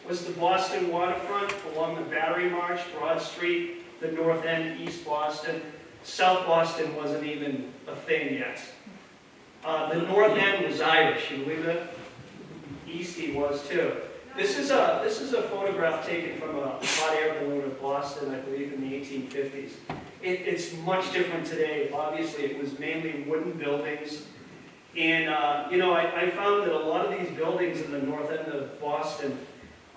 was the Boston waterfront along the Battery March, Broad Street, the North End, East Boston. South Boston wasn't even a thing yet. The north end was Irish, you believe that? East he was too. This is a photograph taken from a hot air balloon of Boston, I believe, in the 1850s. It's much different today. Obviously, it was mainly wooden buildings. And, I found that a lot of these buildings in the north end of Boston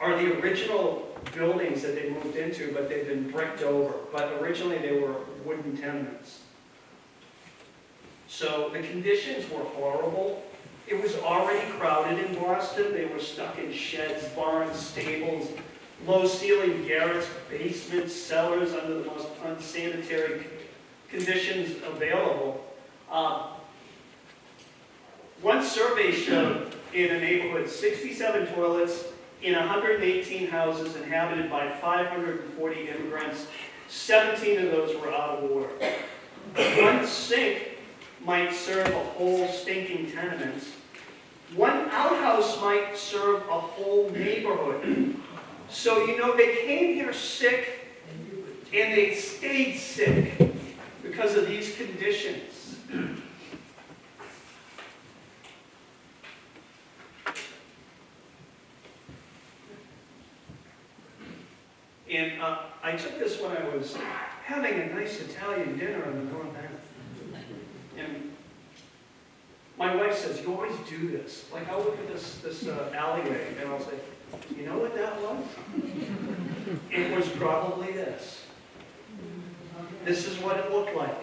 are the original buildings that they moved into, but they've been bricked over. But originally, they were wooden tenements. So the conditions were horrible. It was already crowded in Boston. They were stuck in sheds, barns, stables, low-ceiling garrets, basements, cellars under the most unsanitary conditions available. One survey showed in a neighborhood 67 toilets in 118 houses inhabited by 540 immigrants. 17 of those were out of order. One sink might serve a whole stinking tenement. One outhouse might serve a whole neighborhood. So, they came here sick, and they stayed sick because of these conditions. And I took this when I was having a nice Italian dinner in the North End. And my wife says, "You always do this." Like, I'll look at this alleyway, and I'll say, "You know what that was?" It was probably this. This is what it looked like.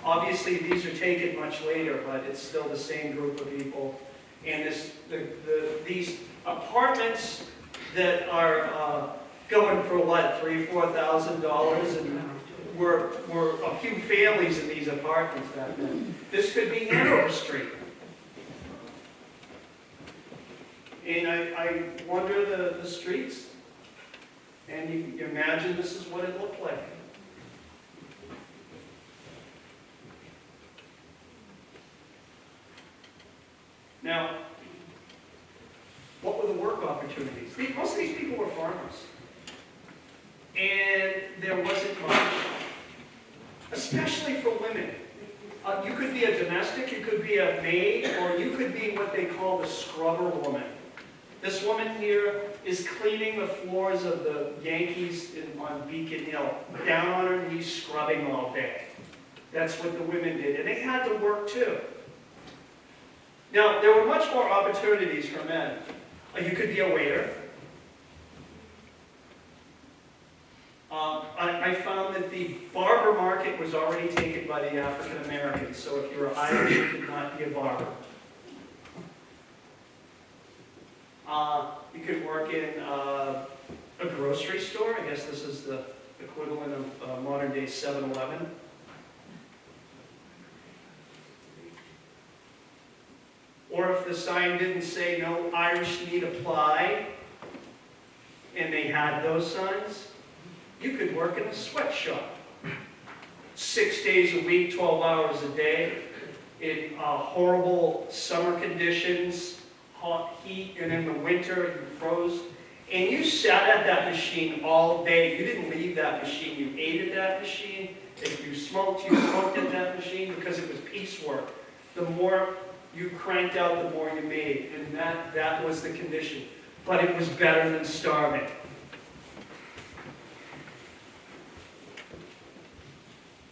Obviously, these are taken much later, but it's still the same group of people. And these apartments that are going for what, $3,000, $4,000, and were a few families in these apartments back then. This could be Hanover Street. And I wander the streets, and you imagine this is what it looked like. Now, what were the work opportunities? Most of these people were farmers. And there wasn't much, especially for women. You could be a domestic, you could be a maid, or you could be what they call the scrubber woman. This woman here is cleaning the floors of the Yankees on Beacon Hill, down on her knees scrubbing all day. That's what the women did, and they had to work too. Now, there were much more opportunities for men. You could be a waiter. I found that the barber market was already taken by the African Americans, so if you were Irish, you could not be a barber. You could work in a grocery store. I guess this is the equivalent of modern-day 7-Eleven. Or if the sign didn't say "No Irish need apply," and they had those signs, you could work in a sweatshop. 6 days a week, 12 hours a day, in horrible summer conditions, hot heat, and in the winter you froze. And you sat at that machine all day. You didn't leave that machine. You ate at that machine. If you smoked at that machine because it was piecework. The more you cranked out, the more you made. And that was the condition. But it was better than starving.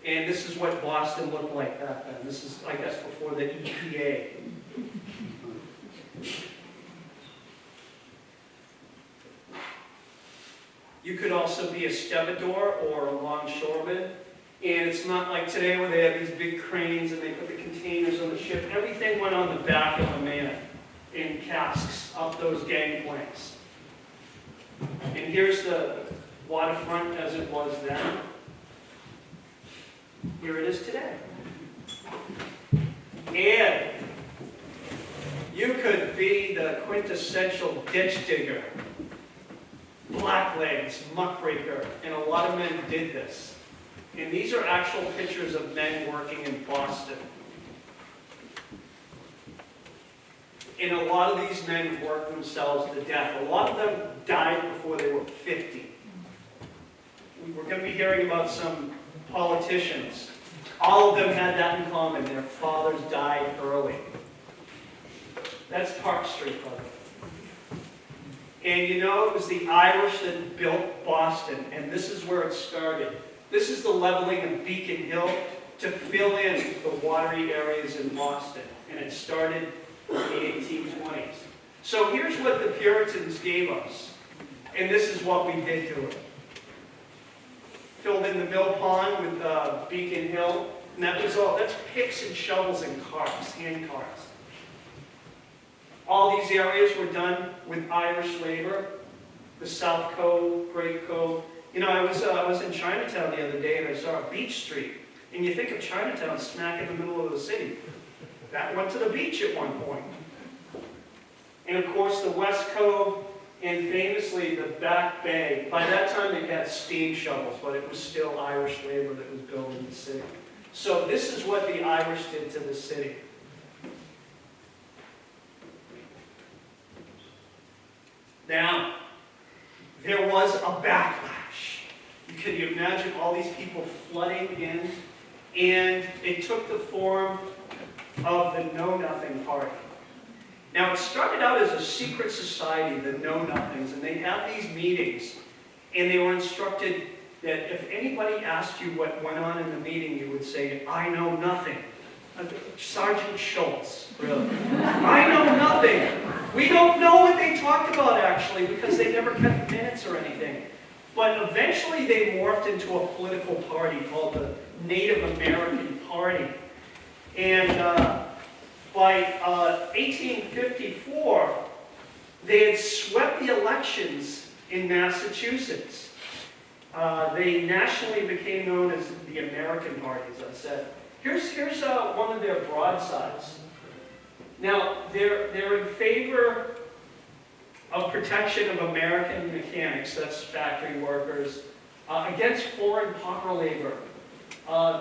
And this is what Boston looked like back then. This is, I guess, before the EPA. You could also be a stevedore or a longshoreman. And it's not like today where they have these big cranes and they put the containers on the ship. Everything went on the back of a man in casks up those gangplanks. And here's the waterfront as it was then. Here it is today. And you could be the quintessential ditch digger, blacklegs, muckraker, and a lot of men did this. And these are actual pictures of men working in Boston. And a lot of these men worked themselves to death. A lot of them died before they were 50. We're going to be hearing about some politicians All of them had that in common. Their fathers died early. That's Park Street, by the way. And you know, it was the Irish that built Boston, and this is where it started. This is the leveling of Beacon Hill to fill in the watery areas in Boston, and it started in the 1820s. So here's what the Puritans gave us, and this is what we did to it. Filled in the mill pond with Beacon Hill, and that was all. That's picks and shovels and carts, hand carts. All these areas were done with Irish labor. The South Cove, Great Cove. You know, I was in Chinatown the other day and I saw a beach street. And you think of Chinatown smack in the middle of the city. That went to the beach at one point. And of course the West Cove and famously the Back Bay. By that time they had steam shovels, but it was still Irish labor that was building the city. So this is what the Irish did to the city. Now, there was a backlash. Can you imagine all these people flooding in? And it took the form of the Know Nothing Party. Now, it started out as a secret society, the Know Nothings, and they'd have these meetings, and they were instructed that if anybody asked you what went on in the meeting, you would say, "I know nothing." Sergeant Schultz, really. "I know nothing." We don't know what they talked about, actually, because they never kept minutes or anything. But eventually they morphed into a political party called the Native American Party. And by 1854, they had swept the elections in Massachusetts. They nationally became known as the American Party, as I said. Here's one of their broadsides. Now, they're in favor of protection of American mechanics, that's factory workers, against foreign pauper labor.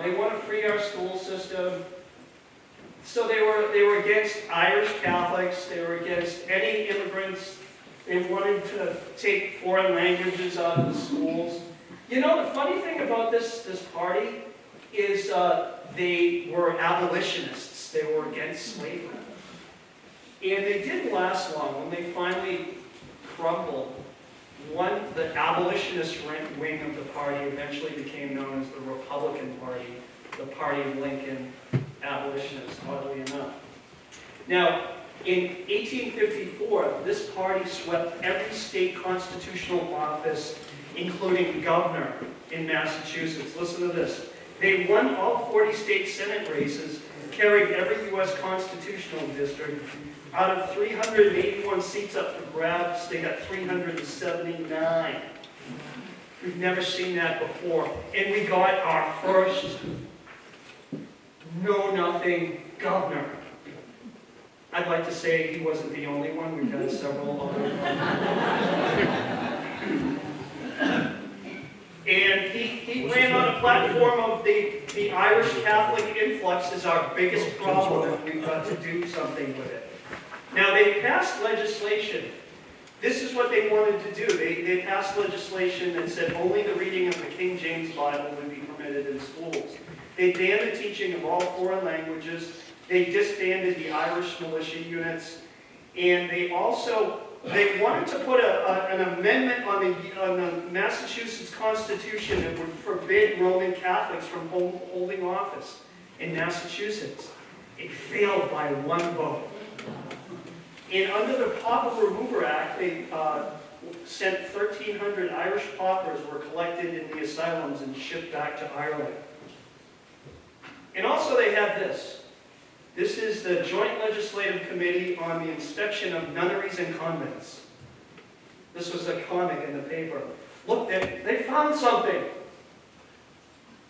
They want to free our school system. So they were against Irish Catholics, they were against any immigrants. They wanted to take foreign languages out of the schools. You know, the funny thing about this party is they were abolitionists. They were against slavery. And they didn't last long. When they finally crumbled, the abolitionist wing of the party eventually became known as the Republican Party, the party of Lincoln, abolitionists, oddly enough. Now, in 1854, this party swept every state constitutional office, including governor in Massachusetts. Listen to this. They won all 40 state Senate races, carried every U.S. constitutional district. Out of 381 seats up for grabs, they got 379. We've never seen that before. And we got our first know-nothing governor. I'd like to say he wasn't the only one. We've had several other. And he ran on a platform of the Irish Catholic influx is our biggest problem, and we've got to do something with it. Now, they passed legislation. This is what they wanted to do. They passed legislation that said only the reading of the King James Bible would be permitted in schools. They banned the teaching of all foreign languages. They disbanded the Irish militia units. And they wanted to put an amendment on the Massachusetts Constitution that would forbid Roman Catholics from holding office in Massachusetts. It failed by one vote. And under the Pauper Remover Act, they sent 1,300 Irish paupers were collected in the asylums and shipped back to Ireland. And also they have this. This is the Joint Legislative Committee on the Inspection of Nunneries and Convents. This was a comic in the paper. Look, they found something.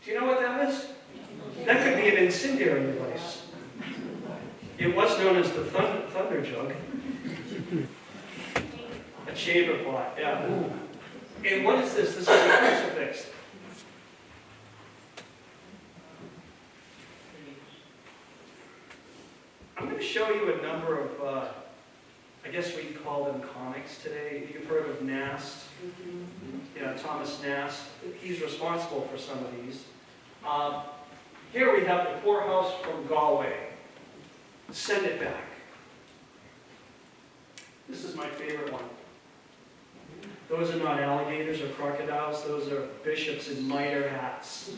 Do you know what that is? That could be an incendiary device. It was known as the thunder jug. A chamber pot, yeah. And what is this? This is a crucifix. I'm going to show you a number of, I guess we'd call them comics today. You've heard of Nast. Yeah, Thomas Nast. He's responsible for some of these. Here we have the poorhouse from Galway. Send it back. This is my favorite one. Those are not alligators or crocodiles, those are bishops in mitre hats.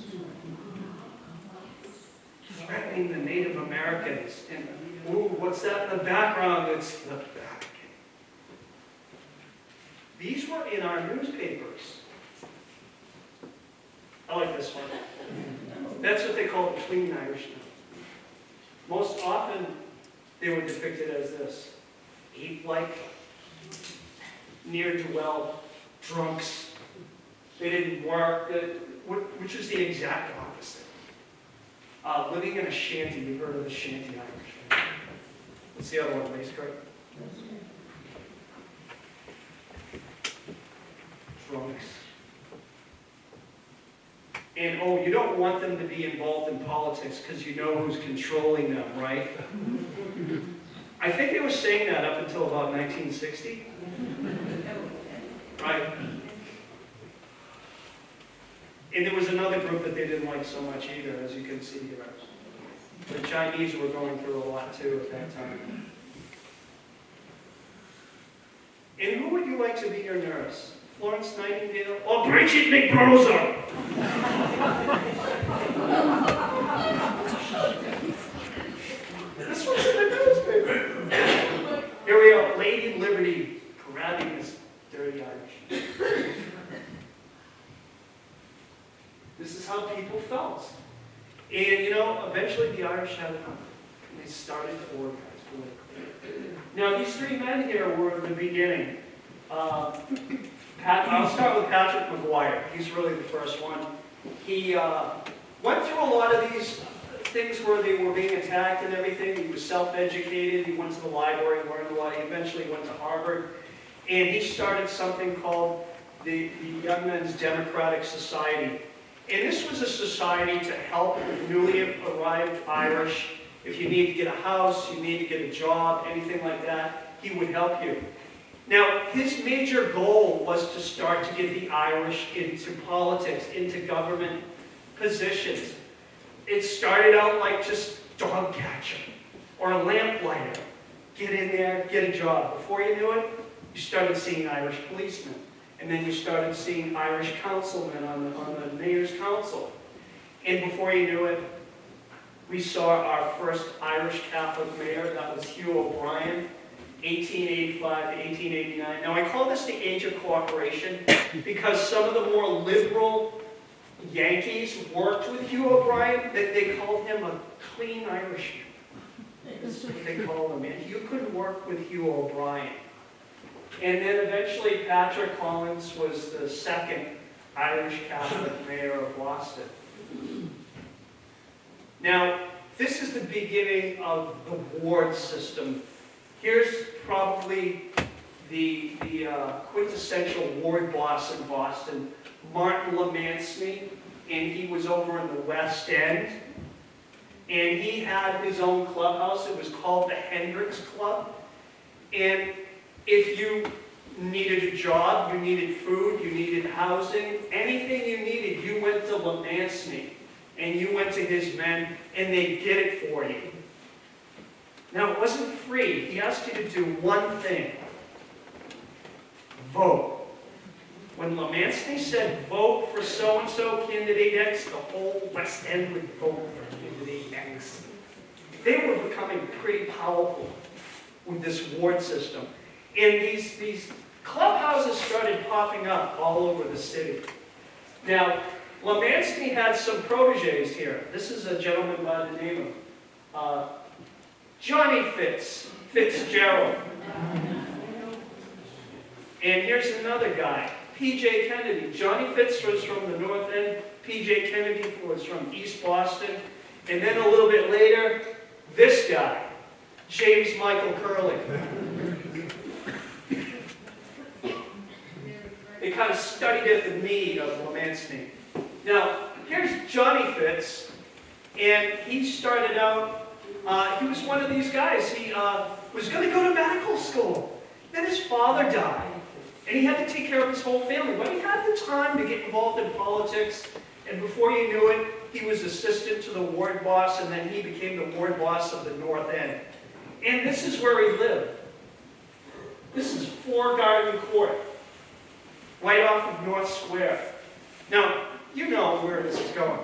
Threatening the Native Americans. And, ooh, what's that in the background? It's the Vatican. These were in our newspapers. I like this one. That's what they call between Irishmen. Most often, they were depicted as this. Ape-like, ne'er-do-well, drunks. They didn't work, which is the exact opposite. Living in a shanty, you've heard of the shanty Irish, right? What's the other one, Lace Kurt? Drunks. And oh, you don't want them to be involved in politics because you know who's controlling them, right? I think they were saying that up until about 1960. Right? And there was another group that they didn't like so much either, as you can see here. The Chinese were going through a lot too at that time. And who would you like to be your nurse? Florence Nightingale or Bridget McBroza? This one's in the newspaper. Here we are, Lady Liberty grabbing this dirty Irish. This is how people felt. And you know, eventually the Irish had enough. And they started to organize politically. Now these three men here were the beginning. I'll start with Patrick Maguire. He's really the first one. He went through a lot of these things where they were being attacked and everything. He was self-educated. He went to the library, learned a lot. He eventually went to Harvard. And he started something called the Young Men's Democratic Society. And this was a society to help newly arrived Irish. If you need to get a house, you need to get a job, anything like that, he would help you. Now, his major goal was to start to get the Irish into politics, into government positions. It started out like just dog catcher or a lamplighter. Get in there, get a job. Before you knew it, you started seeing Irish policemen. And then you started seeing Irish councilmen on the mayor's council. And before you knew it, we saw our first Irish Catholic mayor. That was Hugh O'Brien, 1885 to 1889. Now I call this the age of cooperation because some of the more liberal Yankees worked with Hugh O'Brien. They called him a clean Irishman. That's what they called him. And you couldn't work with Hugh O'Brien. And then eventually Patrick Collins was the second Irish Catholic mayor of Boston. Now, this is the beginning of the ward system. Here's probably the quintessential ward boss in Boston, Martin LeMancy, and he was over in the West End. And he had his own clubhouse. It was called the Hendricks Club. And if you needed a job, you needed food, you needed housing, anything you needed, you went to LeMancy and you went to his men and they'd get it for you. Now, it wasn't free. He asked you to do one thing. Vote. When LeMancy said, vote for so-and-so candidate X, the whole West End would vote for candidate X. They were becoming pretty powerful with this ward system. And these clubhouses started popping up all over the city. Now, LeMancy had some proteges here. This is a gentleman by the name of Johnny Fitzgerald. And here's another guy, P.J. Kennedy. Johnny Fitz was from the North End. P.J. Kennedy was from East Boston. And then a little bit later, this guy, James Michael Curley. They kind of studied at the knee of LeMancy. Now, here's Johnny Fitz, and he started out, he was one of these guys. He was going to go to medical school. Then his father died, and he had to take care of his whole family. But he had the time to get involved in politics, and before you knew it, he was assistant to the ward boss, and then he became the ward boss of the North End. And this is where he lived. This is 4 Garden Court, right off of North Square. Now, you know where this is going.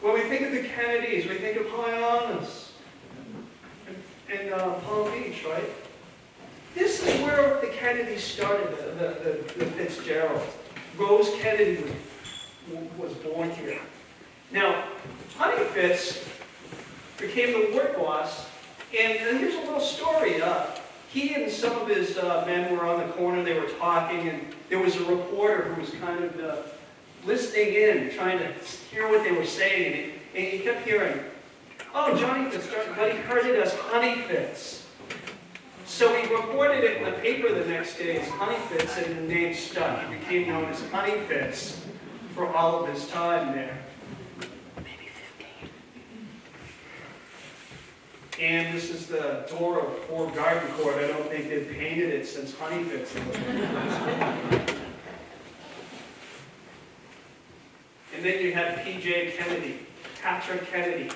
When we think of the Kennedys, we think of Hyannis and Palm Beach, right? This is where the Kennedys started, the Fitzgerald. Rose Kennedy was born here. Now, Honey Fitz became the ward boss, and here's a little story. He and some of his men were on the corner, they were talking, and there was a reporter who was kind of listening in, trying to hear what they were saying, and he kept hearing, "Oh, Johnny Fitz," but he heard it as Honey Fitz. So he reported it in the paper the next day as Honey Fitz, and the name stuck. He became known as Honey Fitz for all of his time there. And this is the door of 4 Garden Court. I don't think they've painted it since Honey Fitz. And then you have P.J. Kennedy, Patrick Kennedy.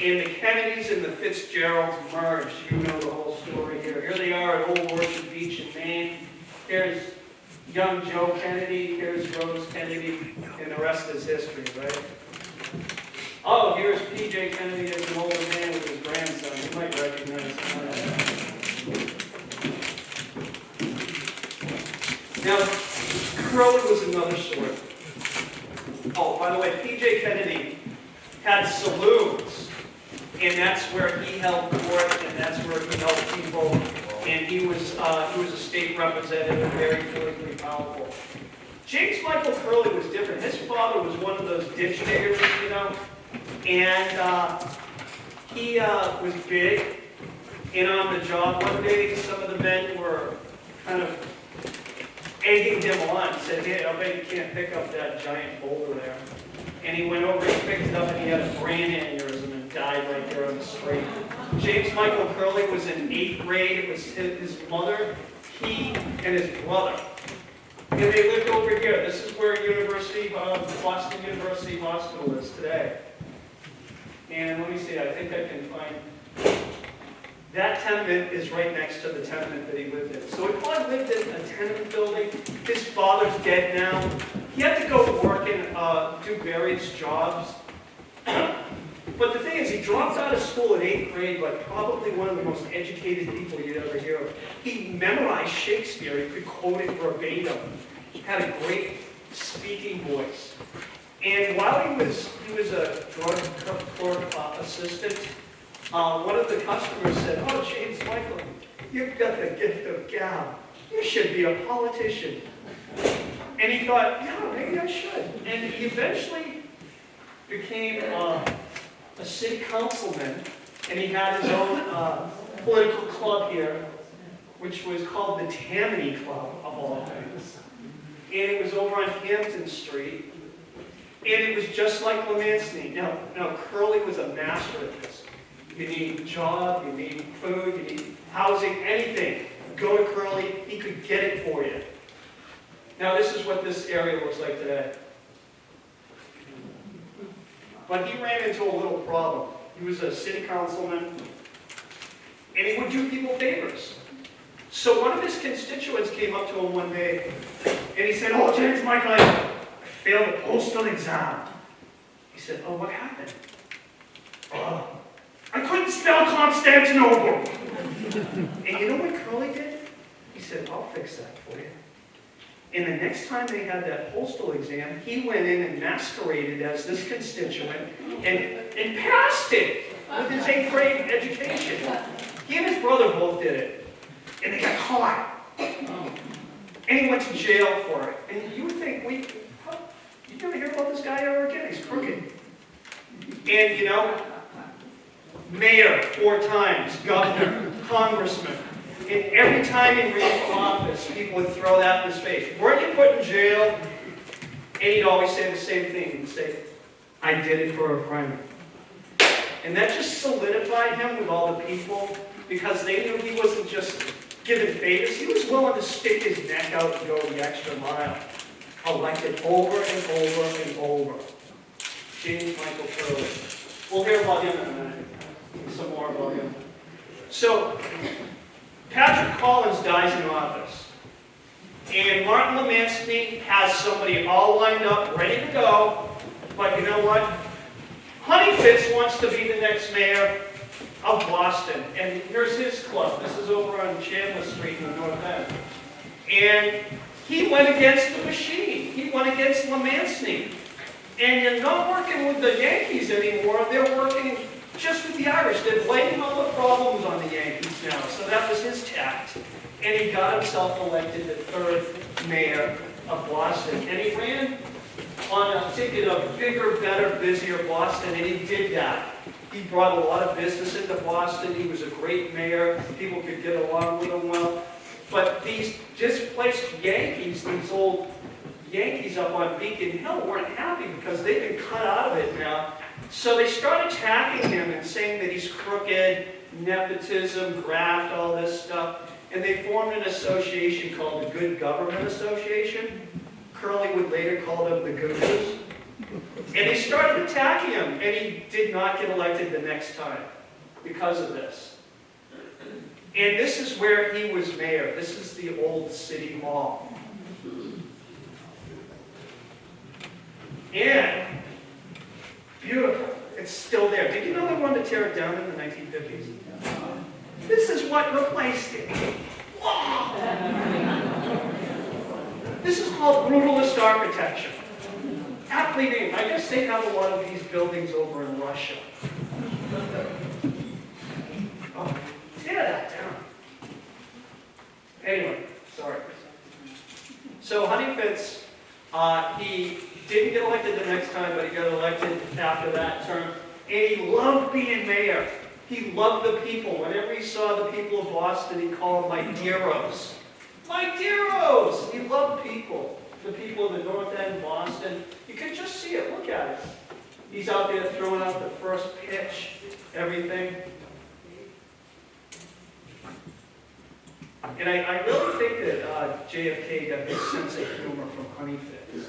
And the Kennedys and the Fitzgeralds merged. You know the whole story here. Here they are at Old Orchard Beach in Maine. Here's young Joe Kennedy. Here's Rose Kennedy. And the rest is history, right? Oh, here's P.J. Kennedy as an older man with his grandson. You might recognize him. Now, Curley was another story. Oh, by the way, P.J. Kennedy had saloons, and that's where he held court, and that's where he helped people, and he was a state representative, very politically powerful. James Michael Curley was different. His father was one of those ditch diggers, you know, and he was big, and on the job one day, some of the men were kind of egging him on, said, "Hey, I bet you can't pick up that giant boulder there." And he went over and picked it up, and he had a brain aneurysm and died right there on the street. James Michael Curley was in 8th grade. It was his mother, he, and his brother. And they lived over here. This is where Boston University Hospital is today. And let me see, I think I can find... That tenement is right next to the tenement that he lived in. So he probably lived in a tenement building. His father's dead now. He had to go work and do various jobs. But the thing is, he dropped out of school in 8th grade, like probably one of the most educated people you'd ever hear of. He memorized Shakespeare. He could quote it verbatim. He had a great speaking voice. And while he was a drug court assistant, one of the customers said, "Oh, James Michael, you've got the gift of gab. You should be a politician." And he thought, "Yeah, maybe I should." And he eventually became a city councilman, and he had his own political club here, which was called the Tammany Club, of all things. And it was over on Hampton Street, and it was just like Lemancini. Now, Curley was a master at this. You need a job, you need food, you need housing, anything. Go to Curley, he could get it for you. Now this is what this area looks like today. But he ran into a little problem. He was a city councilman, and he would do people favors. So one of his constituents came up to him one day, and he said, "Oh, James Michael, I failed the postal exam." He said, "Oh, what happened?" "Oh, I couldn't spell Constantinople." And you know what Curley did? He said, "I'll fix that for you." And the next time they had that postal exam, he went in and masqueraded as this constituent and passed it with his 8th grade education. He and his brother both did it. And they got caught. And he went to jail for it. And you would think, you never hear about this guy ever again. He's crooked. And you know, mayor 4 times, governor, congressman. And every time he ran for office, people would throw that in his face. "Weren't you put in jail?" And he'd always say the same thing. He'd say, "I did it for a friend." And that just solidified him with all the people, because they knew he wasn't just giving favors. He was willing to stick his neck out and go the extra mile. elected over and over and over. James Michael Curley. We'll hear about him in a minute. Some more about him. So, Patrick Collins dies in office. And Martin Lemancini has somebody all lined up, ready to go. But you know what? Fitz wants to be the next mayor of Boston. And here's his club. This is over on Chandler Street in the North End. And he went against the machine. He went against Lemancini. And you're not working with the Yankees anymore. They're working just with the Irish. They're blaming all the problems on the Yankees now. So that was his tact. And he got himself elected the third mayor of Boston. And he ran on a ticket of bigger, better, busier Boston, and he did that. He brought a lot of business into Boston. He was a great mayor. People could get along with him well. But these displaced Yankees, these old Yankees up on Beacon Hill, weren't happy because they've been cut out of it now. So they started attacking him and saying that he's crooked, nepotism, graft, all this stuff. And they formed an association called the Good Government Association. Curley would later call them the Goobers. And they started attacking him, and he did not get elected the next time because of this. And this is where he was mayor. This is the old city hall. And beautiful. It's still there. Did you know they wanted to tear it down in the 1950s? This is what replaced it. Wow. This is called brutalist architecture. Aptly named. I guess they have a lot of these buildings over in Russia. Oh, tear that down. Anyway, sorry. So Fitz, he didn't get elected the next time, but he got elected after that term. And he loved being mayor. He loved the people. Whenever he saw the people of Boston, he called them my dearos. My dearos! He loved people. The people in the North End, Boston. You can just see it. Look at it. He's out there throwing out the first pitch, everything. And I really think that JFK got his sense of humor from Fitz.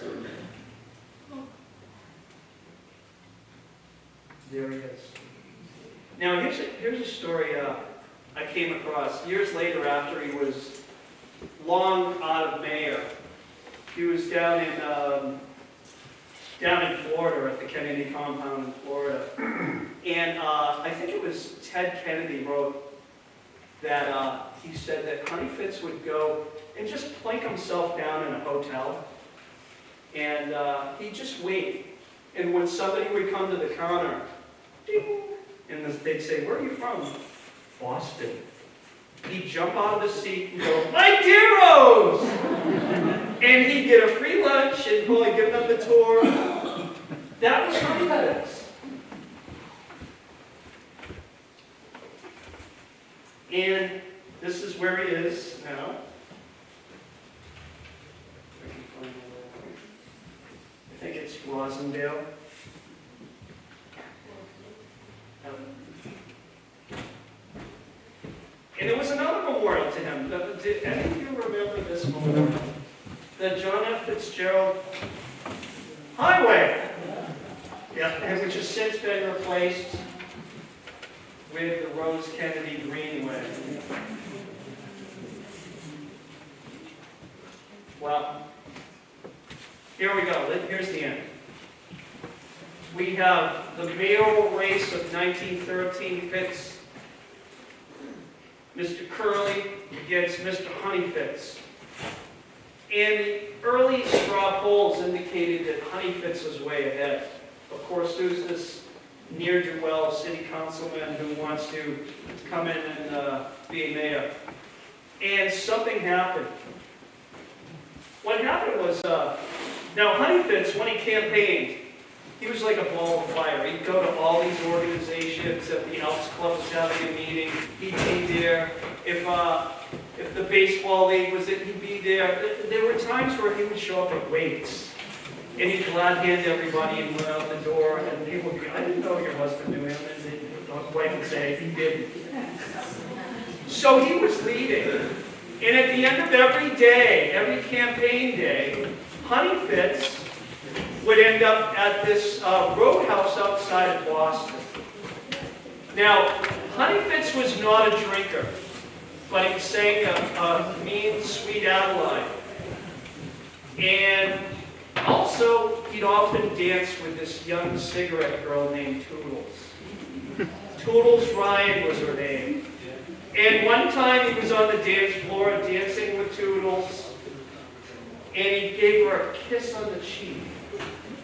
There he is. Now, here's a story I came across years later after he was long out of mayor. He was down in Florida at the Kennedy compound in Florida. And I think it was Ted Kennedy wrote that he said that Fitz would go and just plink himself down in a hotel. And he'd just wait. And when somebody would come to the counter, ding, and they'd say, "Where are you from?" "Boston." He'd jump out of the seat and go, "My dearos!" And he'd get a free lunch and probably give them the tour. That was Fitz. And this is where he is now. I think it's Rosendale. And there was another memorial to him. Did any of you remember this memorial? The John F. Fitzgerald Highway. Yeah, which has since been replaced with the Rose Kennedy Greenway. Well, here we go. Here's the end. We have the mayoral race of 1913 Fitz. Mr. Curley against Mr. Fitz. And the early straw polls indicated that Fitz was way ahead. Of course, there's this ne'er-do-well city councilman who wants to come in and be mayor. And something happened. What happened was, now Fitz, when he campaigned, he was like a ball of fire. He'd go to all these organizations. If the Elks Club was having a meeting, he'd be there. If the baseball league was it, he'd be there. There were times where he would show up at wakes, and he'd glad hand everybody and went out the door, and people would go, "I didn't know your husband knew him," and the wife would say, "He didn't." So he was leading. And at the end of every day, every campaign day, Honey Fitz would end up at this roadhouse outside of Boston. Now, Honey Fitz was not a drinker, but he sang a mean, sweet Adeline. And also, he'd often dance with this young cigarette girl named Toodles. Toodles Ryan was her name. And one time he was on the dance floor dancing with Toodles, and he gave her a kiss on the cheek.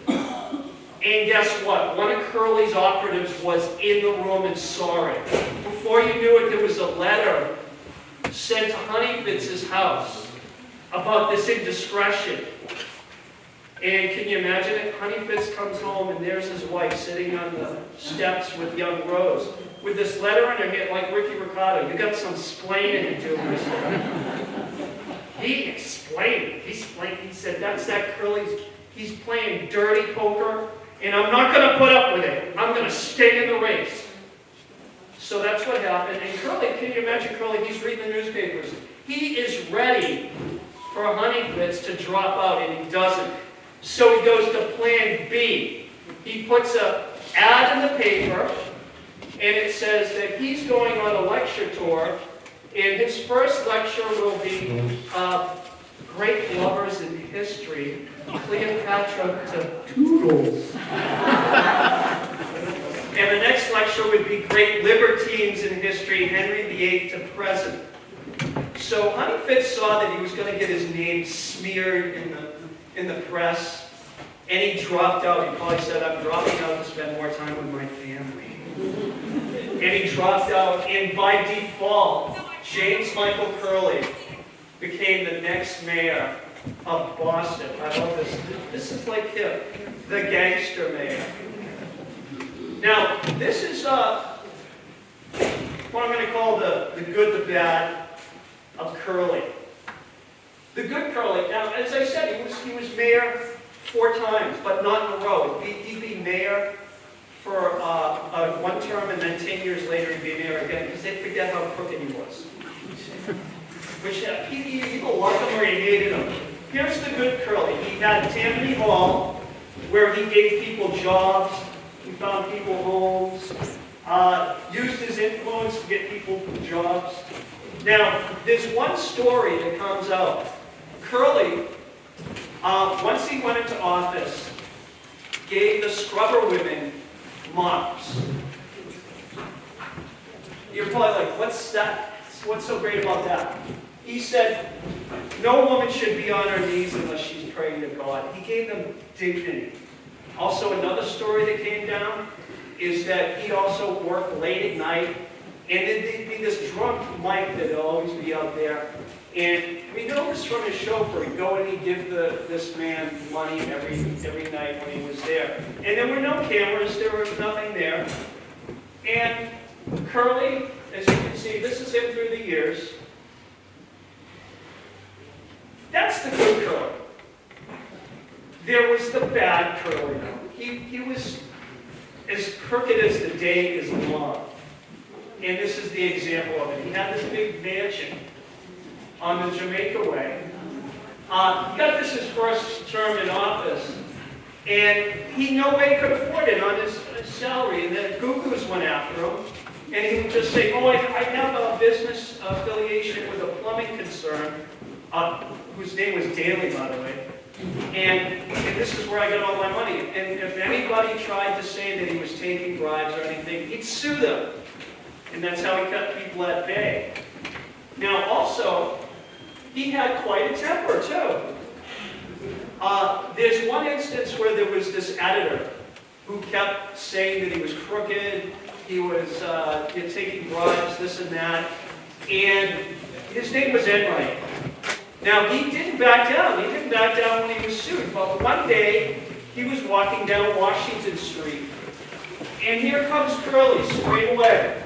And guess what? One of Curley's operatives was in the room and saw it. Before you knew it, there was a letter sent to Honey Fitz's house about this indiscretion. And can you imagine it? Honey Fitz comes home and there's his wife sitting on the steps with young Rose with this letter in her hand, like Ricky Ricardo. You got some splaining to do, mister. He explained. He said, that's that Curley's, he's playing dirty poker, and I'm not going to put up with it. I'm going to stay in the race. So that's what happened. And Curley, can you imagine Curley? He's reading the newspapers. He is ready for Honey Fitz to drop out, and he doesn't. So he goes to plan B. He puts an ad in the paper, and it says that he's going on a lecture tour, and his first lecture will be Great Lovers in History, Cleopatra to Toodles. And the next lecture would be Great Libertines in History, Henry VIII to present. So Honey Fitz saw that he was going to get his name smeared in the press, and he dropped out. He probably said, I'm dropping out to spend more time with my family. And he dropped out, and by default, James Michael Curley became the next mayor of Boston. I love this. This is like him, the gangster mayor. Now, this is what I'm going to call the good, the bad of Curley. The good Curley. Now, as I said, he was mayor 4 times, but not in a row. He'd be mayor for one term, and then 10 years later he'd be mayor again, because they'd forget how crooked he was. Which either loved him or he hated him. Here's the good Curley. He had Tammany Hall, where he gave people jobs, he found people homes, used his influence to get people jobs. Now, there's one story that comes out. Curley, once he went into office, gave the scrubber women mops. You're probably like, what's that? What's so great about that? He said, no woman should be on her knees unless she's praying to God. He gave them dignity. Also, another story that came down is that he'd also work late at night, and there'd be this drunk Mike that'd always be out there. And we know this from his chauffeur. He'd go and he'd give this man money every night when he was there. And there were no cameras. There was nothing there. And Curley, as you can see, this is him through the years. That's the good Curley. There was the bad Curley. He was as crooked as the day is long. And this is the example of it. He had this big mansion on the Jamaica Way. He got this his first term in office, and he no way could afford it on his salary. And then Goo-Goos went after him, and he would just say, oh, I have a business affiliation with a plumbing concern, whose name was Daley, by the way. And this is where I got all my money. And if anybody tried to say that he was taking bribes or anything, he'd sue them. And that's how he kept people at bay. Now, also, he had quite a temper, too. There's one instance where there was this editor who kept saying that he was crooked, he was taking bribes, this and that, and his name was Ed Wright. Now, he didn't back down. He didn't back down when he was sued. But one day, he was walking down Washington Street, and here comes Curley straight away.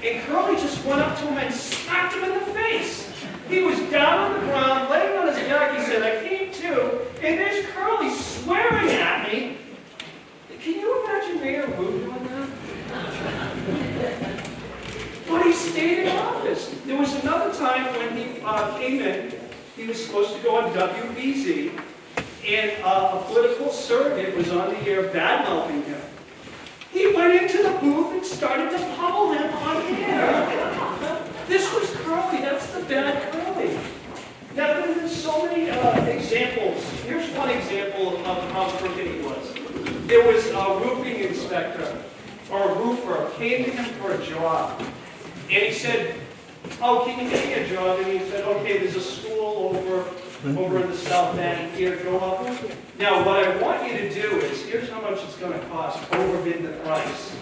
And Curley just went up to him and slapped him in the face. He was down on the ground, laying on his back. He said, I came to, and there's Curley swearing at me. Can you imagine Mayor Wu doing that? But he stayed in office. There was another time when he came in, he was supposed to go on WBZ, and a political surrogate was on the air bad-mouthing him. He went into the booth and started to pummel him on air. This was Curley. That's the bad Curley. Now, there's so many examples. Here's one example of how crooked he was. There was a roofing inspector, or a roofer, came to him for a job. And he said, oh, can you get me a job? And he said, okay, there's a school over in the South End here, go up. Now, what I want you to do is, here's how much it's going to cost, overbid the price.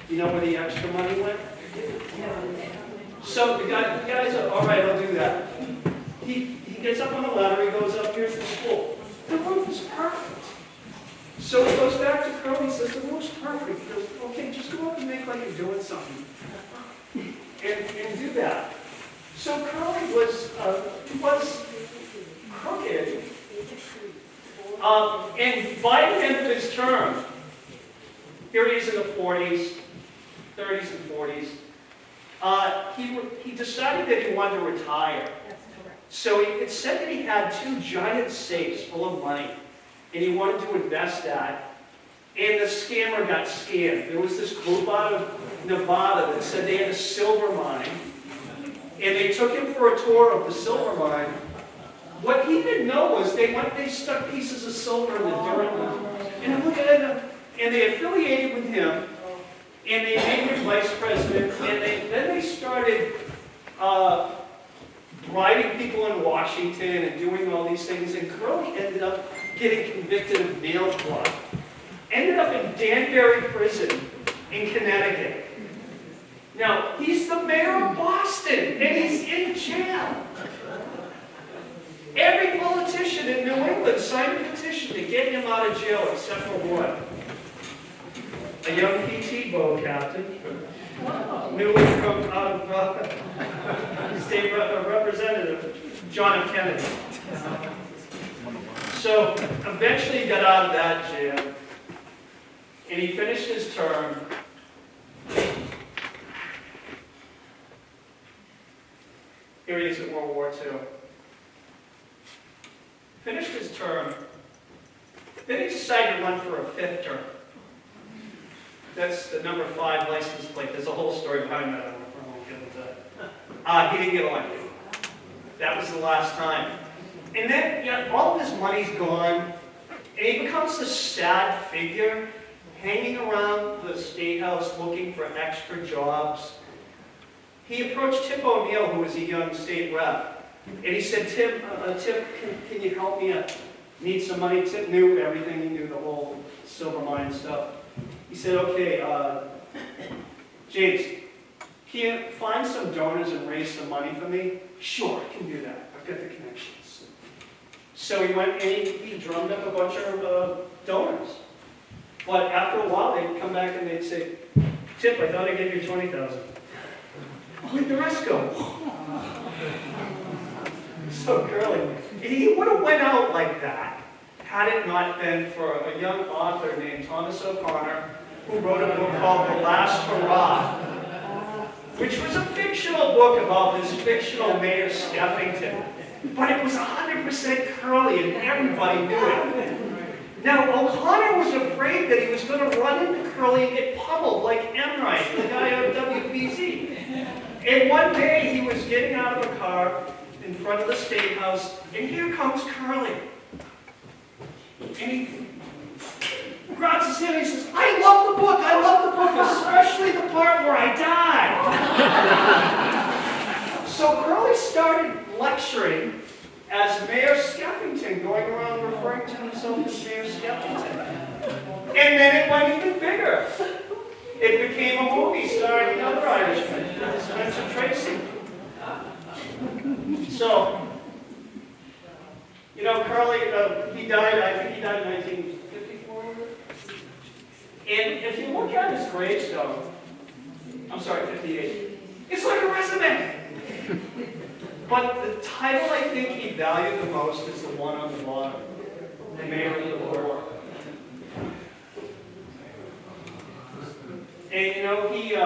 You know where the extra money went? So the guy's like, all right, I'll do that. He gets up on the ladder, he goes up, here's the school. The roof is perfect. So he goes back to Curley, he says, the roof's perfect. He goes, okay, just go up and make like you're doing something. And do that. So Curley was crooked. And by the end of his term, here he is in the 40s, 30s and 40s, he decided that he wanted to retire. So it said that he had 2 giant safes full of money, and he wanted to invest that. And the scammer got scammed. There was this group out of Nevada that said they had a silver mine, and they took him for a tour of the silver mine. What he didn't know was they stuck pieces of silver in the dirt, and they affiliated with him, and they made him vice president, and then they started bribing people in Washington and doing all these things, and Curley ended up getting convicted of mail fraud. Ended up in Danbury Prison in Connecticut. Now, he's the mayor of Boston, and he's in jail. Every politician in New England signed a petition to get him out of jail, except for one. A young PT boat captain, newly from out of state representative, John F. Kennedy. So, eventually he got out of that jail, and he finished his term. Here he is in World War II. Finished his term. Then he decided to run for a 5th term. That's the number 5 license plate. There's a whole story behind that. I won't get into that. He didn't get elected. That was the last time. And then, all of his money's gone, and he becomes this sad figure, hanging around the State House looking for extra jobs. He approached Tip O'Neill, who was a young state rep, and he said, Tip, can you help me? I need some money. Tip knew everything. He knew the whole silver mine stuff. He said, okay, James, can you find some donors and raise some money for me? Sure, I can do that. I've got the connections. So he went and he drummed up a bunch of donors. But after a while, they'd come back and they'd say, Tip, I thought I gave you 20,000. Where'd the rest go? So Curley, he would have went out like that had it not been for a young author named Thomas O'Connor, who wrote a book called The Last Hurrah, which was a fictional book about this fictional Mayor Skeffington. But it was 100% Curley, and everybody knew it. Now, O'Connor was afraid that he was going to run into Curley and get pummeled like Enright, the guy on WBZ. And one day, he was getting out of a car in front of the State House, and here comes Curley. And he grabs his hand and he says, I love the book, especially the part where I die. So Curley started lecturing as Mayor Skeffington, going around referring to himself as Mayor Skeffington. And then it went even bigger. It became a movie starring another Irishman, Spencer Tracy. So, Curley, he died, I think he died in 1954. And if you look at his gravestone, I'm sorry, 58, it's like a resume. But the title I think he valued the most is the one on the bottom, the Mayor of the Lord. And he,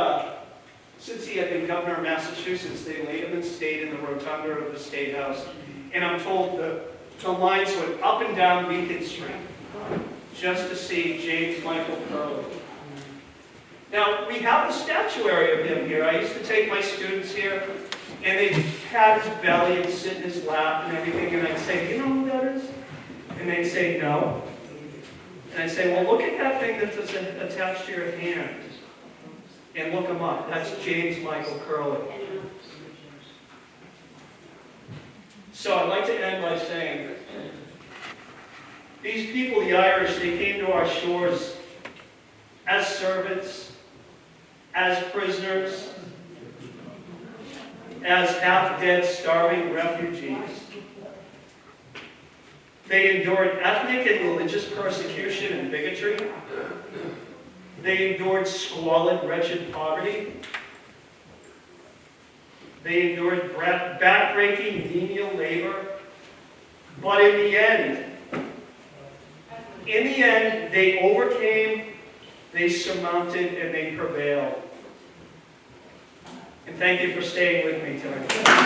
since he had been governor of Massachusetts, they laid him in state in the rotunda of the State House. And I'm told the the lines went up and down Beacon Street just to see James Michael Curley. Now, we have a statuary of him here. I used to take my students here, and they'd pat his belly and sit in his lap and everything, and I'd say, "You know who that is?" And they'd say, "No." And I'd say, "Well, look at that thing that's attached to your hand, and look him up. That's James Michael Curley." So I'd like to end by saying, these people, the Irish, they came to our shores as servants, as prisoners, as half-dead, starving refugees. They endured ethnic and religious persecution and bigotry. They endured squalid, wretched poverty. They endured backbreaking, menial labor. But in the end, they overcame, they surmounted, and they prevailed. And thank you for staying with me tonight.